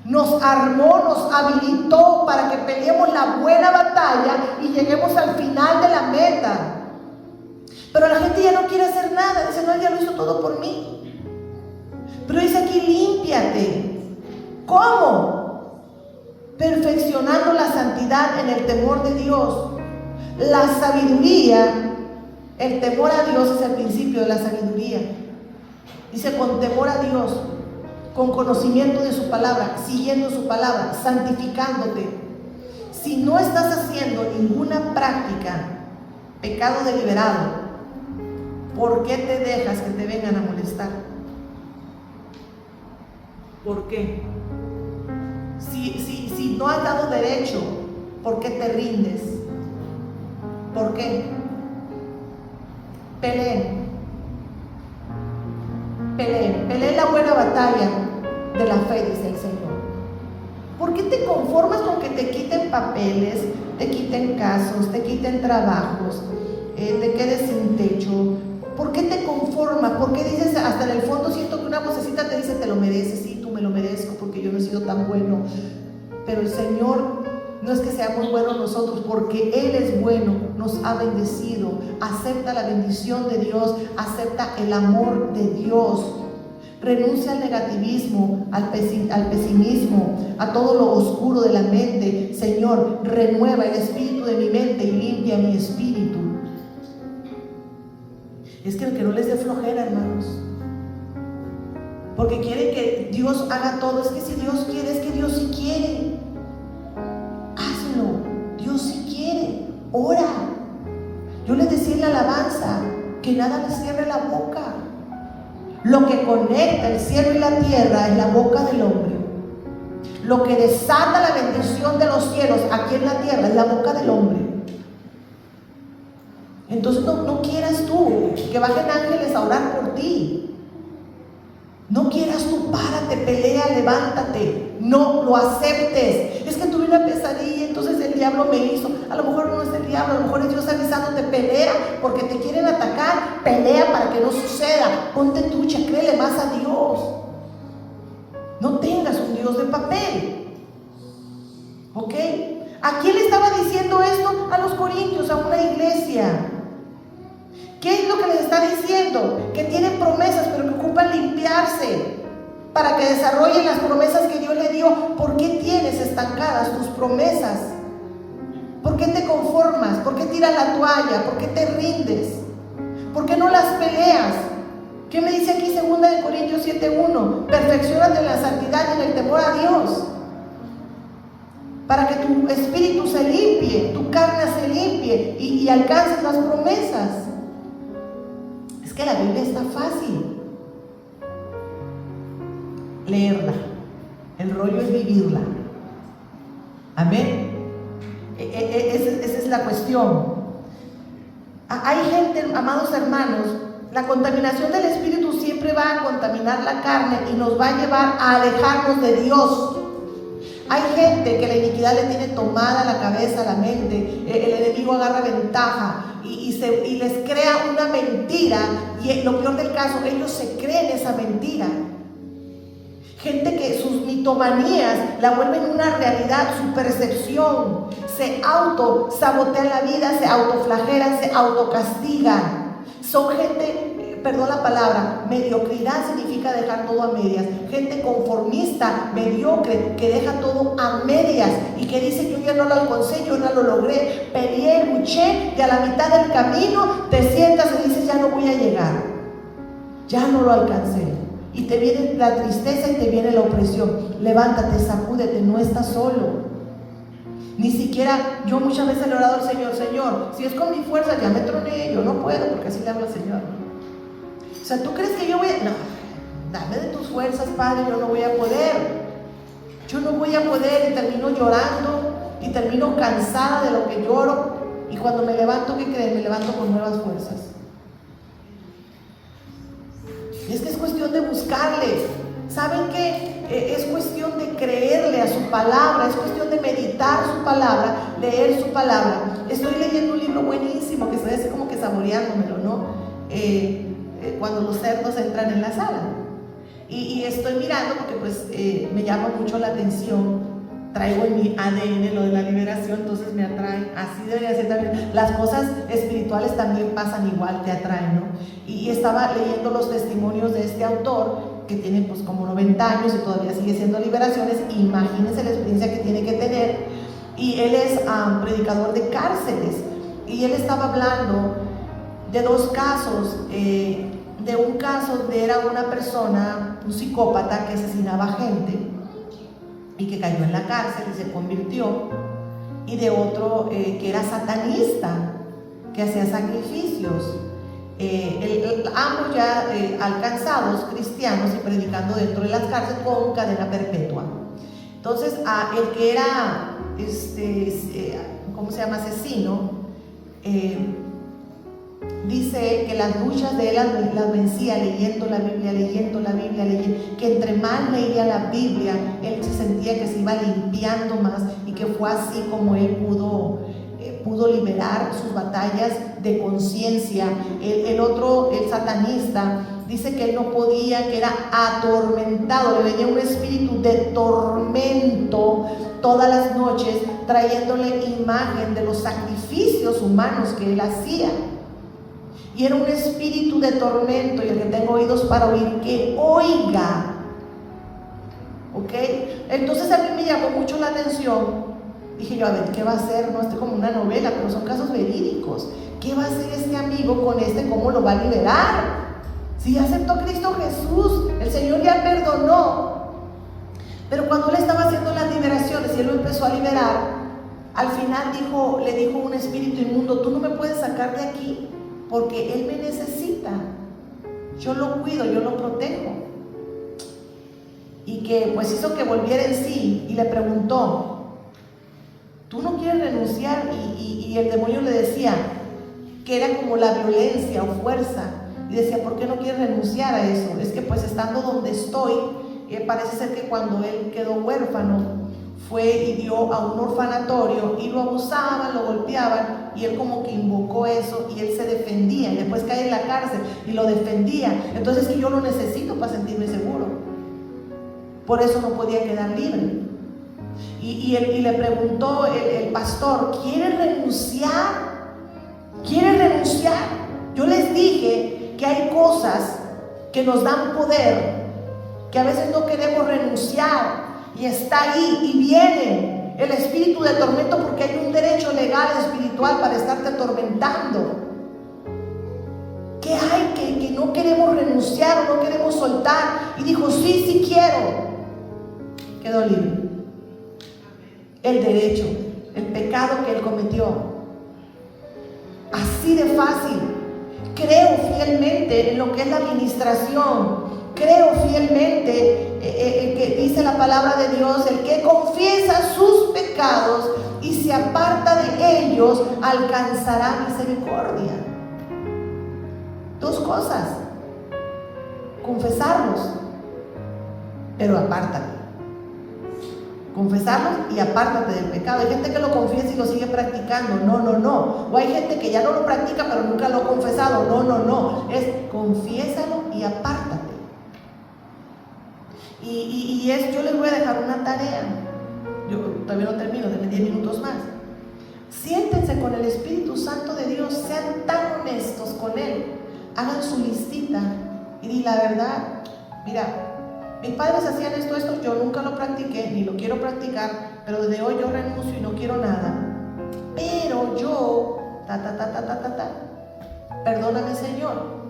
Nos armó, nos habilitó para que peleemos la buena batalla y lleguemos al final de la meta. Pero la gente ya no quiere hacer nada. Dice: no, Él ya lo hizo todo por mí. Pero dice aquí: límpiate. ¿Cómo? Perfeccionando la santidad en el temor de Dios. La sabiduría, el temor a Dios es el principio de la sabiduría. Dice: con temor a Dios, con conocimiento de su palabra, siguiendo su palabra, santificándote. Si no estás haciendo ninguna práctica, pecado deliberado, ¿por qué te dejas que te vengan a molestar? ¿Por qué? Si no has dado derecho, ¿por qué te rindes? ¿Por qué? Peleen la buena batalla de la fe, dice el Señor. ¿Por qué te conformas con que te quiten papeles, te quiten casos, te quiten trabajos, te quedes sin techo? ¿Por qué te conformas? ¿Por qué dices, hasta en el fondo siento que una vocecita te dice: te lo mereces? Sí, tú me lo merezco porque yo no he sido tan bueno. Pero el Señor no es que seamos buenos nosotros, porque Él es bueno, nos ha bendecido. Acepta la bendición de Dios, acepta el amor de Dios. Renuncia al negativismo, al pesimismo, a todo lo oscuro de la mente. Señor, renueva el espíritu de mi mente y limpia mi espíritu. Es que no les dé flojera, hermanos, porque quieren que Dios haga todo. Es que si Dios quiere, es que Dios sí quiere. Hazlo. Dios sí quiere. Ora. Yo les decía en la alabanza que nada les cierre la boca. Lo que conecta el cielo y la tierra es la boca del hombre. Lo que desata la bendición de los cielos aquí en la tierra es la boca del hombre. Entonces no quieras tú que bajen ángeles a orar por ti. No quieras tú, párate, pelea, levántate. No lo aceptes. Es que tuve una pesadilla, entonces el diablo me hizo. A lo mejor no es el diablo, a lo mejor es Dios avisándote: pelea, porque te quieren atacar. Pelea para que no suceda. Ponte trucha, créele más a Dios. No tengas un Dios de papel. ¿Ok? ¿A quién le estaba diciendo esto? A los corintios, a una iglesia. ¿Qué es lo que les está diciendo? Que tienen promesas, pero que ocupan limpiarse. para que desarrolle las promesas que Dios le dio. ¿Por qué tienes estancadas tus promesas? ¿Por qué te conformas? ¿Por qué tiras la toalla? ¿Por qué te rindes? ¿Por qué no las peleas? ¿Qué me dice aquí 2 Corintios 7:1? Perfecciónate en la santidad y en el temor a Dios, para que tu espíritu se limpie, tu carne se limpie y alcances las promesas. Es que la Biblia está fácil leerla, el rollo es vivirla. Amén. Esa es la cuestión. Hay gente, amados hermanos, la contaminación del espíritu siempre va a contaminar la carne y nos va a llevar a alejarnos de Dios. Hay gente que la iniquidad le tiene tomada la cabeza, la mente, el enemigo agarra ventaja y les crea una mentira, y lo peor del caso, ellos se creen esa mentira. Gente que sus mitomanías la vuelven una realidad, su percepción, se auto-sabotean la vida, se autoflagelan, se autocastigan. Son gente, perdón la palabra, mediocridad significa dejar todo a medias. Gente conformista, mediocre, que deja todo a medias y que dice: yo ya no lo alcancé, yo no lo logré, peleé, luché, y a la mitad del camino te sientas y dices: ya no voy a llegar, ya no lo alcancé. Y te viene la tristeza y te viene la opresión. Levántate, sacúdete, no estás solo. Ni siquiera, yo muchas veces le he orado al Señor: Señor, si es con mi fuerza, ya me troné, yo no puedo, porque así le habla al Señor. O sea, ¿tú crees que yo voy a...? No, dame de tus fuerzas, Padre, yo no voy a poder. Yo no voy a poder, y termino llorando, y termino cansada de lo que lloro, y cuando me levanto, ¿qué creen? Me levanto con nuevas fuerzas. Es que es cuestión de buscarle. ¿Saben qué? Es cuestión de creerle a su palabra, es cuestión de meditar su palabra, leer su palabra. Estoy leyendo un libro buenísimo que estoy así como que saboreándomelo, ¿no? Cuando los cerdos entran en la sala. Y estoy mirando porque pues me llama mucho la atención. Traigo en mi ADN lo de la liberación, entonces me atrae. Así debería ser también. Las cosas espirituales también pasan igual, te atraen, ¿no? Y estaba leyendo los testimonios de este autor, que tiene pues como 90 años y todavía sigue haciendo liberaciones. Imagínense la experiencia que tiene que tener. Y él es predicador de cárceles. Y él estaba hablando de 2 casos. De un caso donde era una persona, un psicópata que asesinaba gente y que cayó en la cárcel y se convirtió, y de otro que era satanista, que hacía sacrificios, ambos ya alcanzados, cristianos, y predicando dentro de las cárceles con cadena perpetua. Entonces el que era ¿cómo se llama? Asesino, dice que las luchas de él las vencía leyendo la Biblia, que entre más leía la Biblia, él se sentía que se iba limpiando más, y que fue así como él pudo liberar sus batallas de conciencia. El otro, el satanista, dice que él no podía, que era atormentado, le venía un espíritu de tormento todas las noches, trayéndole imagen de los sacrificios humanos que él hacía. Y era un espíritu de tormento, y el que tenga oídos para oír, que oiga. ¿Ok? Entonces a mí me llamó mucho la atención. Dije yo: a ver, ¿qué va a hacer? No, esto es como una novela, pero son casos verídicos. ¿Qué va a hacer este amigo con este? ¿Cómo lo va a liberar? Si ya aceptó a Cristo Jesús, el Señor ya perdonó. Pero cuando él estaba haciendo las liberaciones y él lo empezó a liberar, al final le dijo un espíritu inmundo: tú no me puedes sacar de aquí, porque él me necesita, yo lo cuido, yo lo protejo. Y que pues hizo que volviera en sí y le preguntó: ¿tú no quieres renunciar? Y el demonio le decía que era como la violencia o fuerza, y decía: ¿por qué no quieres renunciar a eso? Es que pues estando donde estoy, parece ser que cuando él quedó huérfano, fue y dio a un orfanatorio y lo abusaban, lo golpeaban, y él como que invocó eso y él se defendía, y después cae en la cárcel y lo defendía. Entonces, que yo lo necesito para sentirme seguro. Por eso no podía quedar libre. Y le preguntó el pastor: ¿quieres renunciar? ¿Quieres renunciar? Yo les dije que hay cosas que nos dan poder que a veces no queremos renunciar y está ahí y viene el espíritu de tormento porque hay un derecho legal espiritual para estarte atormentando. ¿Qué hay que no queremos renunciar o no queremos soltar? Y dijo, sí, sí quiero. Quedó libre. El derecho, el pecado que él cometió. Así de fácil. Creo fielmente en lo que es la administración. Creo fielmente que dice la palabra de Dios, el que confiesa sus pecados y se aparta de ellos alcanzará misericordia. Dos cosas: confesarlos, pero apártate. Confesarlos y apártate del pecado. Hay gente que lo confiesa y lo sigue practicando. No. O hay gente que ya no lo practica pero nunca lo ha confesado. No. Es confiésalo y apártate. Yo les voy a dejar una tarea. Yo todavía no termino, denme 10 minutos más. Siéntense con el Espíritu Santo de Dios, sean tan honestos con Él, hagan su listita y di la verdad. Mira, mis padres hacían esto, yo nunca lo practiqué, ni lo quiero practicar, pero desde hoy yo renuncio y no quiero nada. Pero yo, perdóname, Señor.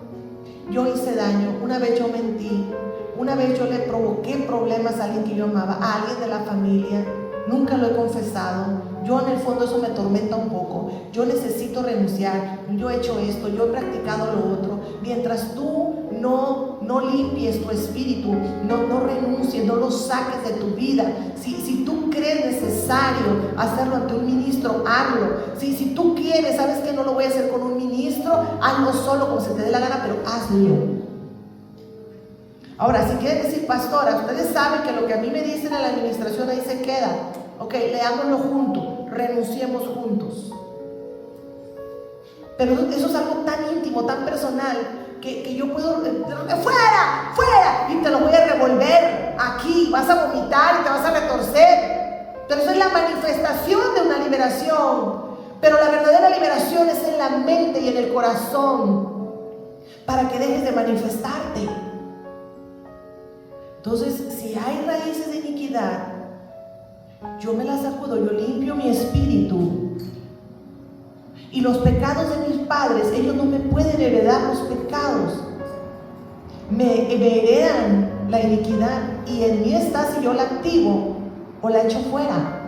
Yo hice daño, una vez yo mentí, una vez yo le provoqué problemas a alguien que yo amaba, a alguien de la familia, nunca lo he confesado. Yo en el fondo eso me tormenta un poco. Yo necesito renunciar. Yo he hecho esto, yo he practicado lo otro. Mientras tú no limpies tu espíritu, no renuncies, no lo saques de tu vida. Si tú crees necesario hacerlo ante un ministro, hazlo. Si tú quieres, sabes que no lo voy a hacer con un ministro, hazlo solo como se te dé la gana, pero hazlo. Ahora, si quieren decir, pastora, ustedes saben que lo que a mí me dicen en la administración ahí se queda. Ok, leámoslo juntos, renunciemos juntos. Pero eso es algo tan íntimo, tan personal, que yo puedo, fuera, y te lo voy a revolver aquí, vas a vomitar y te vas a retorcer. Pero eso es la manifestación de una liberación. Pero la verdadera liberación es en la mente y en el corazón, para que dejes de manifestarte. Entonces, si hay raíces de iniquidad, yo me las sacudo, yo limpio mi espíritu. Y los pecados de mis padres, ellos no me pueden heredar los pecados. Me heredan la iniquidad y en mí está si yo la activo o la echo fuera.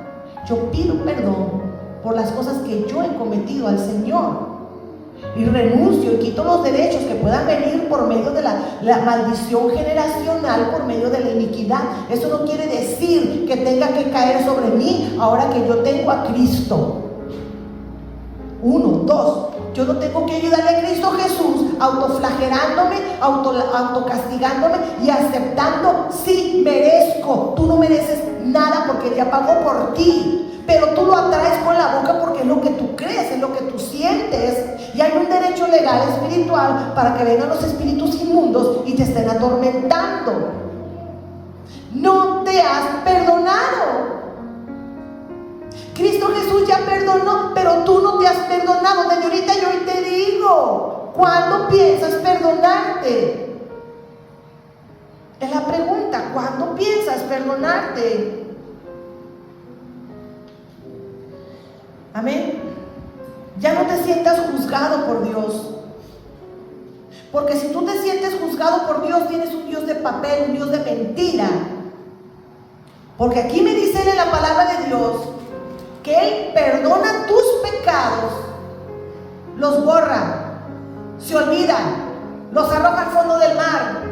Yo pido perdón por las cosas que yo he cometido al Señor. Y renuncio y quito los derechos que puedan venir por medio de la maldición generacional, por medio de la iniquidad. Eso no quiere decir que tenga que caer sobre mí ahora que yo tengo a Cristo. 1, 2, yo no tengo que ayudarle a Cristo Jesús autoflagelándome, autocastigándome y aceptando, sí, merezco. Tú no mereces nada porque Él ya pagó por ti. Pero tú lo atraes con la boca porque es lo que tú crees, es lo que tú sientes. Y hay un derecho legal espiritual para que vengan los espíritus inmundos y te estén atormentando. No te has perdonado. Cristo Jesús ya perdonó, pero tú no te has perdonado. Señorita, yo hoy te digo, ¿cuándo piensas perdonarte? Es la pregunta, ¿cuándo piensas perdonarte? Amén. Ya no te sientas juzgado por Dios. Porque si tú te sientes juzgado por Dios, tienes un Dios de papel, un Dios de mentira. Porque aquí me dice en la palabra de Dios que Él perdona tus pecados, los borra, se olvida, los arroja al fondo del mar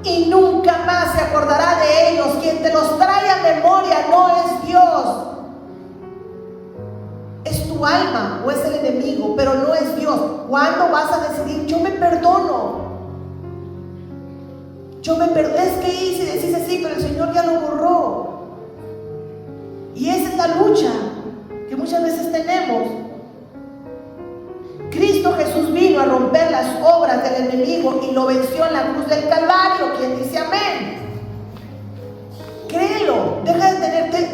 y nunca más se acordará de ellos. Quien te los trae a memoria no es Dios. Es tu alma o es el enemigo, pero no es Dios. ¿Cuándo vas a decidir? Yo me perdono. Es que hice y decís así, pero el Señor ya lo borró. Y esa es la lucha que muchas veces tenemos. Cristo Jesús vino a romper las obras del enemigo y lo venció en la cruz del Calvario. ¿Quién dice amén? Créelo, deja de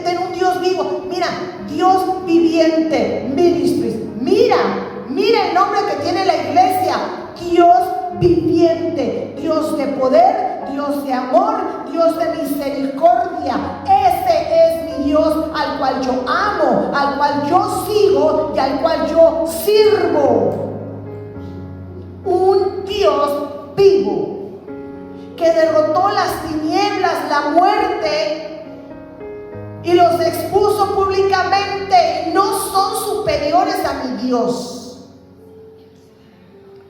tener un Dios vivo. Mira, Dios viviente, ministries. Mira el nombre que tiene la iglesia. Dios viviente, Dios de poder, Dios de amor, Dios de misericordia. Ese es mi Dios al cual yo amo, al cual yo sigo y al cual yo sirvo. Un Dios vivo que derrotó las tinieblas, la muerte y los expuso públicamente, y no son superiores a mi Dios.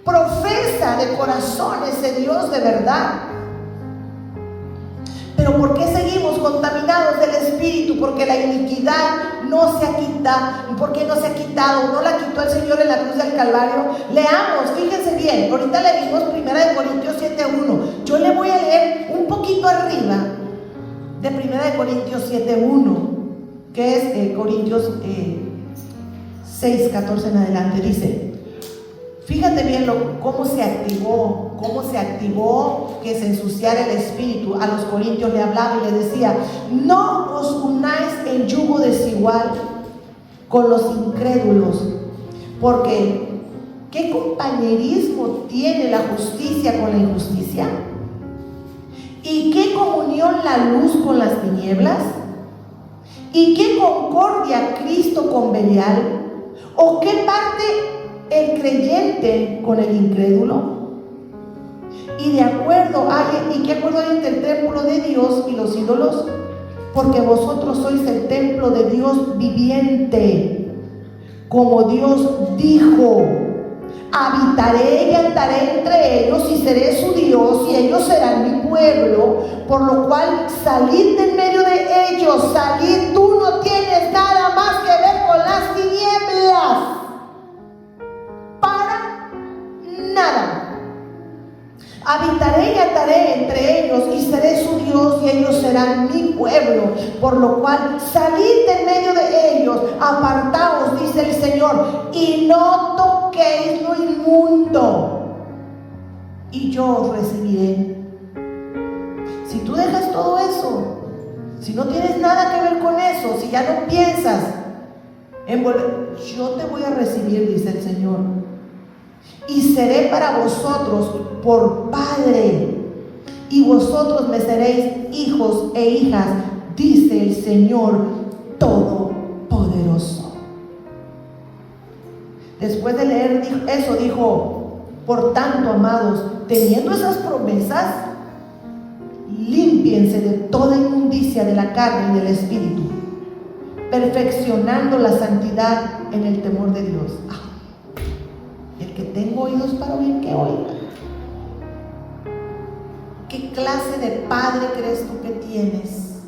Profesa de corazón ese Dios de verdad. Pero ¿por qué seguimos contaminados del Espíritu? Porque la iniquidad no se quita. ¿Y por qué no se ha quitado? No la quitó el Señor en la cruz del Calvario. Leamos, fíjense bien. Ahorita leímos 1 Corintios 7:1. Yo le voy a leer un poquito arriba de 1 Corintios 7:1, que es Corintios 6:14 en adelante. Dice, fíjate bien cómo se activó que se ensuciara el espíritu. A los corintios le hablaba y les decía: no os unáis en yugo desigual con los incrédulos, porque ¿qué compañerismo tiene la justicia con la injusticia? ¿Y qué comunión la luz con las tinieblas? ¿Y qué concordia Cristo con Belial? ¿O qué parte el creyente con el incrédulo? ¿Y qué acuerdo hay entre el templo de Dios y los ídolos? Porque vosotros sois el templo de Dios viviente, como Dios dijo: habitaré y andaré entre ellos y seré su Dios y ellos serán mi pueblo. Por lo cual salid de en medio de ellos, salid. Tú no tienes nada más que ver con las tinieblas, para nada. Habitaré y andaré entre ellos y seré su Dios y ellos serán mi pueblo. Por lo cual salid de en medio de ellos, apartaos, dice el Señor, y no toquéis lo inmundo, y yo os recibiré. Si tú dejas todo eso, si no tienes nada que ver con eso, si ya no piensas en volver, yo te voy a recibir, dice el Señor, y seré para vosotros por Padre, y vosotros me seréis hijos e hijas, dice el Señor Todopoderoso. Después de leer eso, dijo: por tanto, amados, teniendo esas promesas, límpiense de toda inmundicia de la carne y del espíritu, perfeccionando la santidad en el temor de Dios. El que tenga oídos para oír, que oiga. ¿Qué clase de padre crees tú que tienes?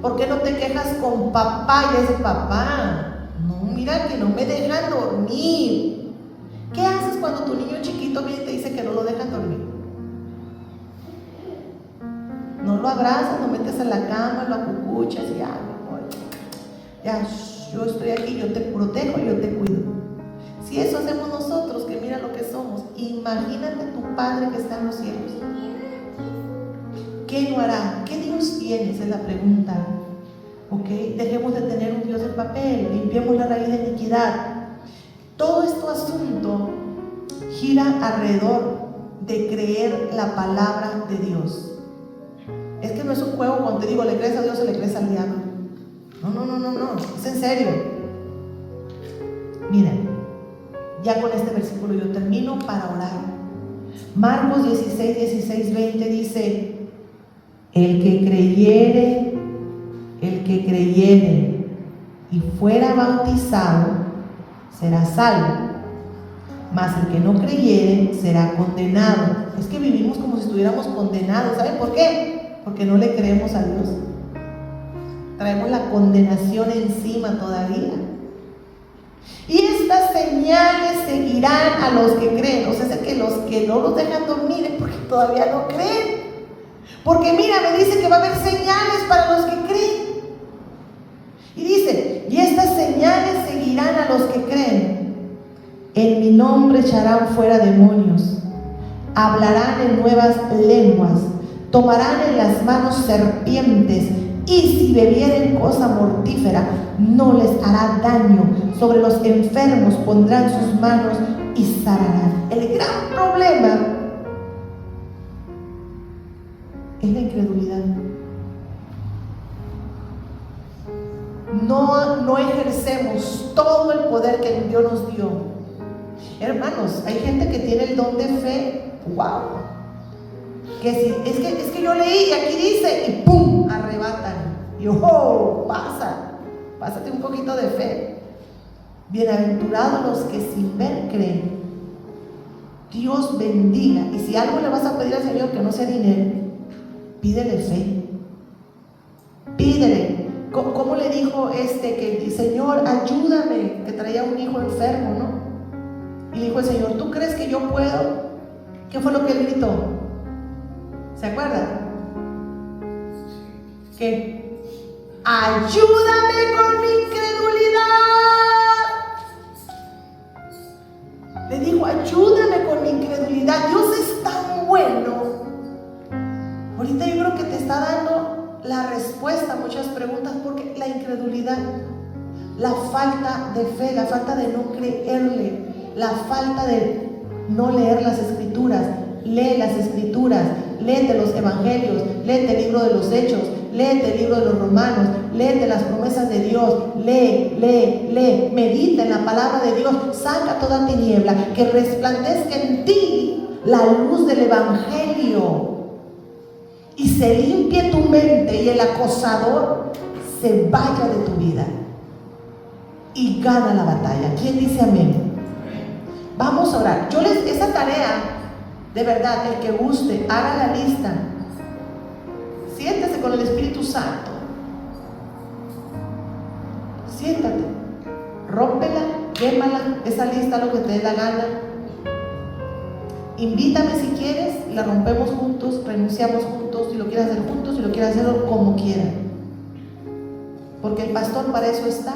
¿Por qué no te quejas con papá y ese papá? No, mira que no me dejan dormir. ¿Qué haces cuando tu niño chiquito viene y te dice que no lo dejan dormir? No lo abrazas, lo metes en la cama, lo acucuchas y ya, yo estoy aquí, yo te protejo, yo te cuido. Si eso hacemos nosotros, que mira lo que somos, imagínate tu Padre que está en los cielos. ¿Qué no hará? ¿Qué Dios tienes? Es la pregunta. ¿Ok? Dejemos de tener un Dios en papel, limpiemos la raíz de iniquidad. Todo este asunto gira alrededor de creer la palabra de Dios. Es que no es un juego cuando te digo le crees a Dios o le crees al diablo. No, es en serio. Mira, ya con este versículo yo termino para orar. Marcos 16:20 dice: el que creyere y fuera bautizado será salvo, mas el que no creyere será condenado. Es que vivimos como si estuviéramos condenados. ¿Saben por qué? Porque no le creemos a Dios. Traemos la condenación encima todavía. Y estas señales seguirán a los que creen. O sea, es que los que no los dejan dormir es porque todavía no creen. Porque mira, me dice que va a haber señales para los que creen. Y dice: y estas señales seguirán a los que creen. En mi nombre echarán fuera demonios, hablarán en nuevas lenguas, tomarán en las manos serpientes, y si bebieren cosa mortífera no les hará daño. Sobre los enfermos pondrán sus manos y sanarán. El gran problema es la incredulidad. No ejercemos todo el poder que Dios nos dio. Hermanos, hay gente que tiene el don de fe, wow, que si, es que yo leí y aquí dice, y ¡pum!, arrebatan. Y oh, pásate un poquito de fe. Bienaventurados los que sin ver creen. Dios bendiga. Y si algo le vas a pedir al Señor que no sea dinero, pídele fe. Pídele. ¿Cómo le dijo que Señor, ayúdame? Que traía un hijo enfermo, ¿no? Y le dijo el Señor, ¿tú crees que yo puedo? ¿Qué fue lo que él gritó? ¿Se acuerdan? ¿Qué? Ayúdame con mi incredulidad. Le dijo, ayúdame con mi incredulidad. Dios es tan bueno. Ahorita yo creo que te está dando la respuesta a muchas preguntas, porque la incredulidad, la falta de fe, la falta de no creerle, la falta de no leer las escrituras. Lee las escrituras, léete los evangelios, léete el libro de los Hechos, léete el libro de los Romanos, léete las promesas de Dios, lee, medita en la palabra de Dios, saca toda tiniebla, que resplandezca en ti la luz del evangelio y se limpie tu mente y el acosador se vaya de tu vida y gana la batalla. ¿Quién dice amén? Vamos a orar. Esa tarea, de verdad, el que guste, haga la lista. Siéntese con el Espíritu Santo. Siéntate, rómpela, quémala, esa lista, lo que te dé la gana. Invítame si quieres, la rompemos juntos, renunciamos juntos, si lo quieres hacer juntos, si lo quieres hacerlo como quieran. Porque el pastor para eso está.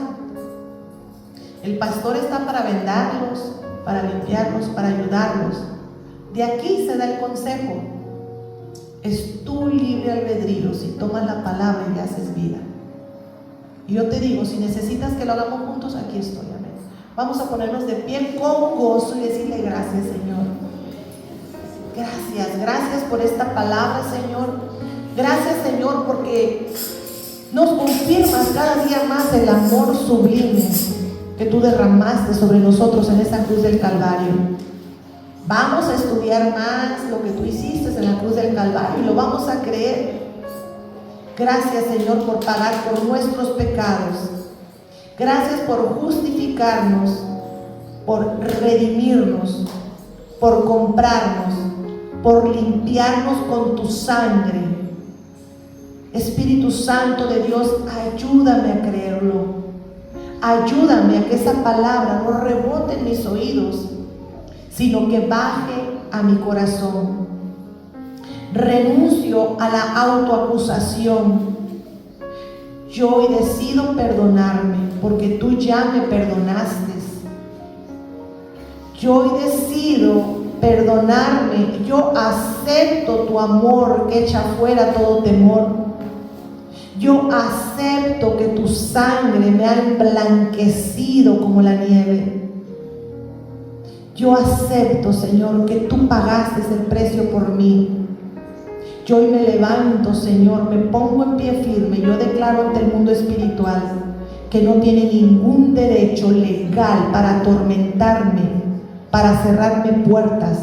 El pastor está para vendarlos, para limpiarlos, para ayudarlos. De aquí se da el consejo. Es tu libre albedrío si tomas la palabra y le haces vida. Y yo te digo, si necesitas que lo hagamos juntos, aquí estoy, amén. Vamos a ponernos de pie con gozo y decirle gracias, Señor. Gracias por esta palabra, Señor. Gracias, Señor, porque nos confirmas cada día más el amor sublime que tú derramaste sobre nosotros en esa cruz del Calvario. Vamos a estudiar más lo que tú hiciste en la cruz del Calvario y lo vamos a creer. Gracias, Señor, por pagar por nuestros pecados. Gracias por justificarnos, por redimirnos, por comprarnos, por limpiarnos con tu sangre. Espíritu Santo de Dios, ayúdame a creerlo. Ayúdame a que esa palabra no rebote en mis oídos, sino que baje a mi corazón. Renuncio a la autoacusación. Yo hoy decido perdonarme, porque tú ya me perdonaste. Yo hoy decido perdonarme. Yo acepto tu amor que echa fuera todo temor. Yo acepto que tu sangre me ha emblanquecido como la nieve. Yo acepto, Señor, que tú pagaste el precio por mí. Yo hoy me levanto, Señor, me pongo en pie firme. Yo declaro ante el mundo espiritual que no tiene ningún derecho legal para atormentarme, para cerrarme puertas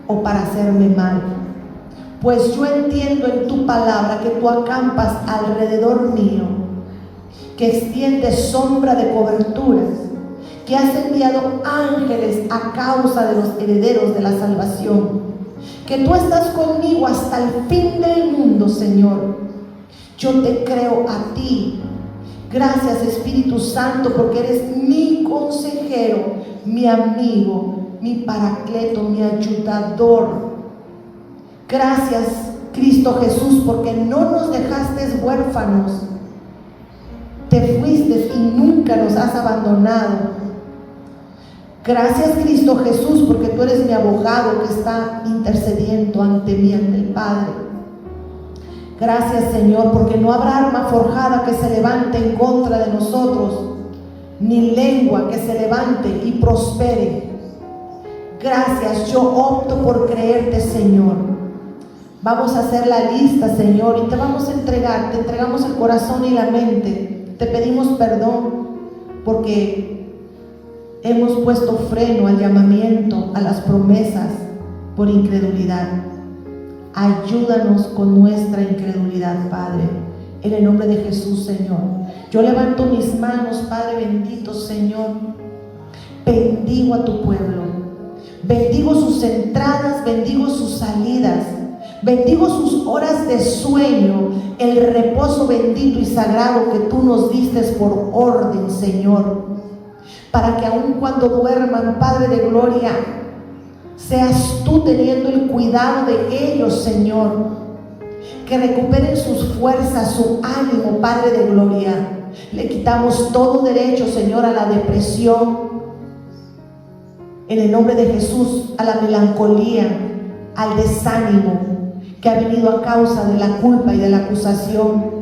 o para hacerme mal. Pues yo entiendo en tu palabra que tú acampas alrededor mío, que extiendes sombra de coberturas, que has enviado ángeles a causa de los herederos de la salvación, que tú estás conmigo hasta el fin del mundo, Señor. Yo te creo a ti. Gracias, Espíritu Santo, porque eres mi consejero, mi amigo, mi paracleto, mi ayudador. Gracias, Cristo Jesús, porque no nos dejaste huérfanos. Te fuiste y nunca nos has abandonado. Gracias, Cristo Jesús, porque tú eres mi abogado que está intercediendo ante mí, ante el Padre. Gracias, Señor, porque no habrá arma forjada que se levante en contra de nosotros, ni lengua que se levante y prospere. Gracias, yo opto por creerte, Señor. Vamos a hacer la lista, Señor, y te vamos a entregar. Te entregamos el corazón y la mente. Te pedimos perdón porque hemos puesto freno al llamamiento, a las promesas, por incredulidad. Ayúdanos con nuestra incredulidad, Padre, en el nombre de Jesús, Señor. Yo levanto mis manos, Padre bendito, Señor. Bendigo a tu pueblo. Bendigo sus entradas, bendigo sus salidas. Bendigo sus horas de sueño, el reposo bendito y sagrado que tú nos diste por orden, Señor. Para que aun cuando duerman, Padre de gloria, seas tú teniendo el cuidado de ellos, Señor. Que recuperen sus fuerzas, su ánimo, Padre de gloria. Le quitamos todo derecho, Señor, a la depresión, en el nombre de Jesús, a la melancolía, al desánimo que ha venido a causa de la culpa y de la acusación.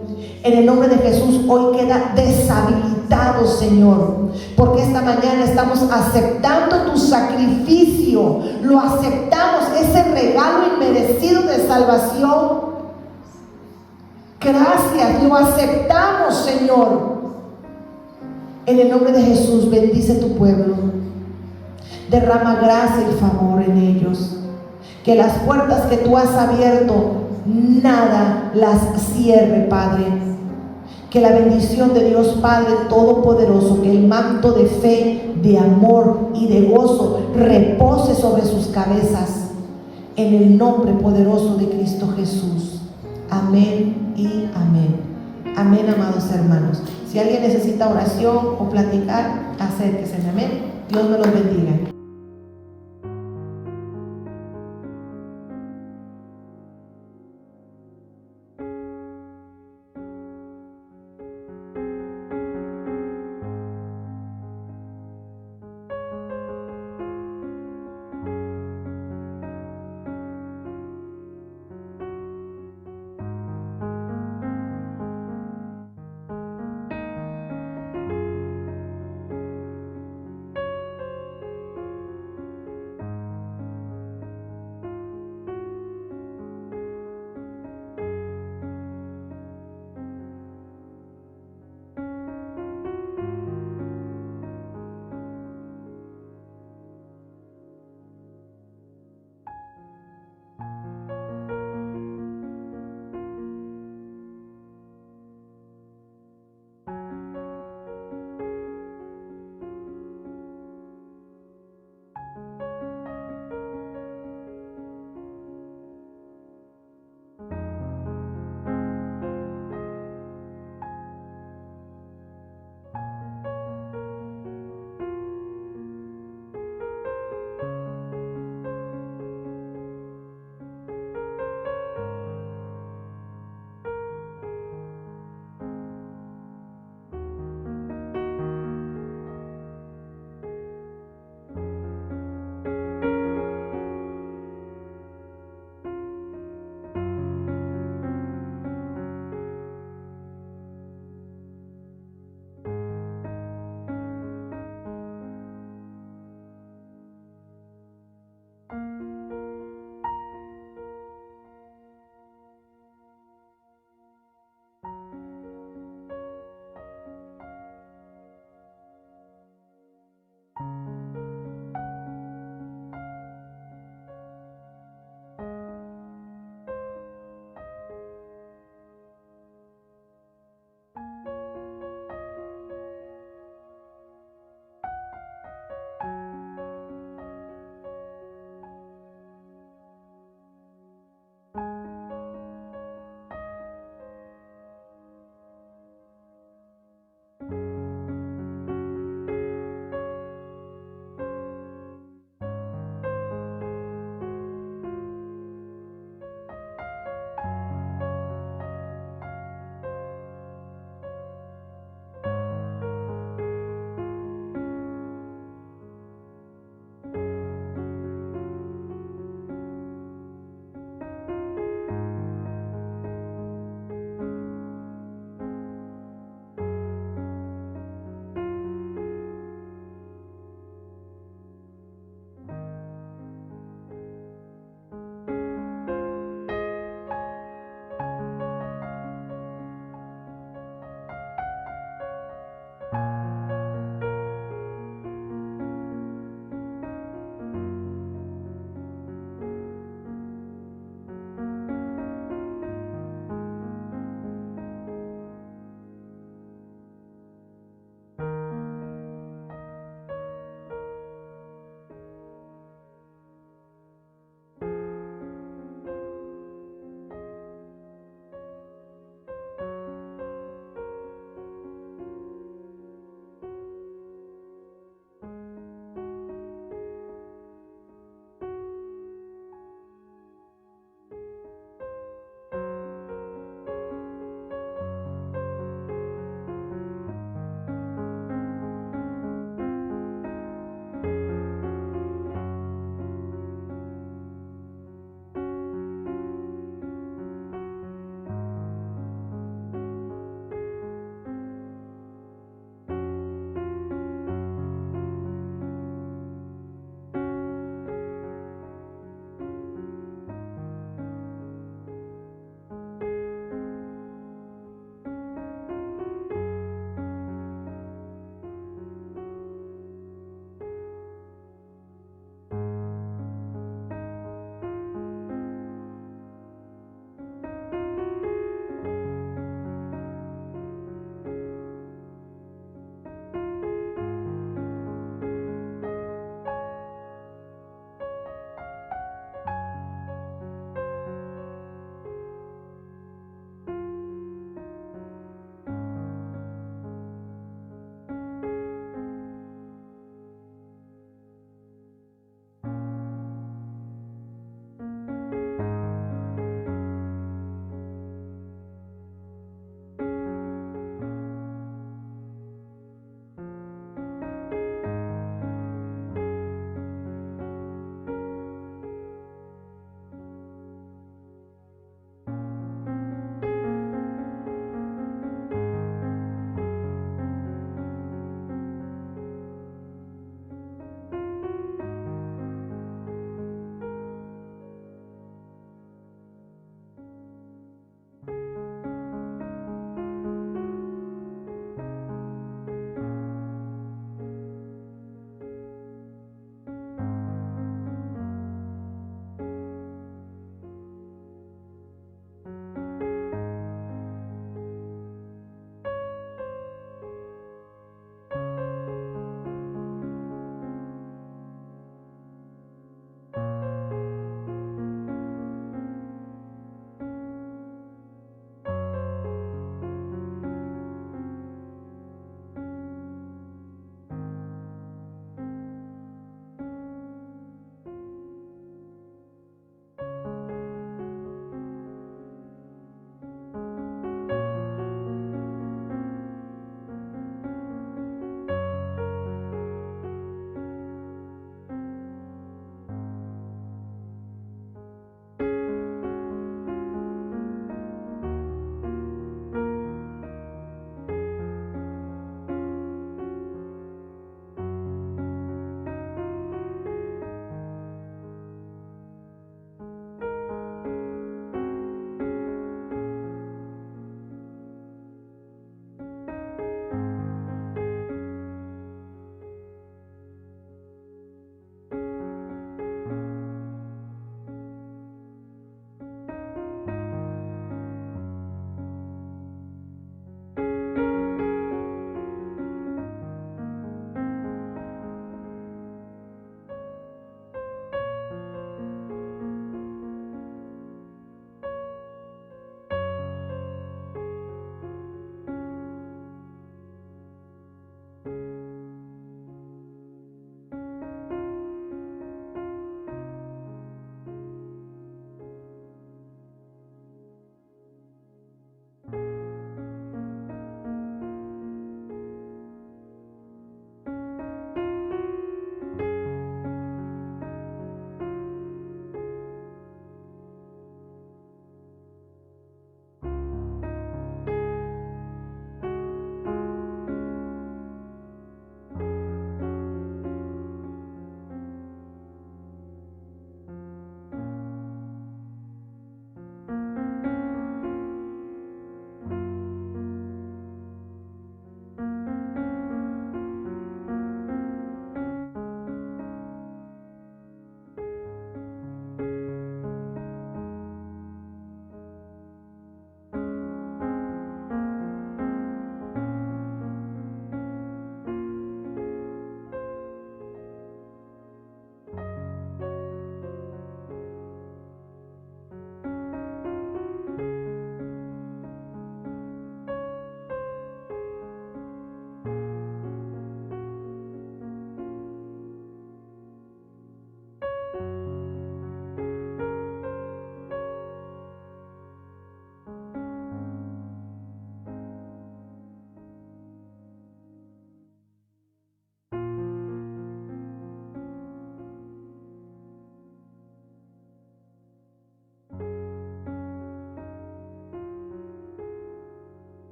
En el nombre de Jesús, hoy queda deshabilitado, Señor, porque esta mañana estamos aceptando tu sacrificio. Lo aceptamos, ese regalo inmerecido de salvación. Gracias, lo aceptamos, Señor. En el nombre de Jesús, bendice tu pueblo. Derrama gracia y favor en ellos. Que las puertas que tú has abierto, nada las cierre, Padre. Que la bendición de Dios Padre Todopoderoso, que el manto de fe, de amor y de gozo repose sobre sus cabezas, en el nombre poderoso de Cristo Jesús. Amén y amén. Amén, amados hermanos. Si alguien necesita oración o platicar, acérquese. Amén. Dios me los bendiga.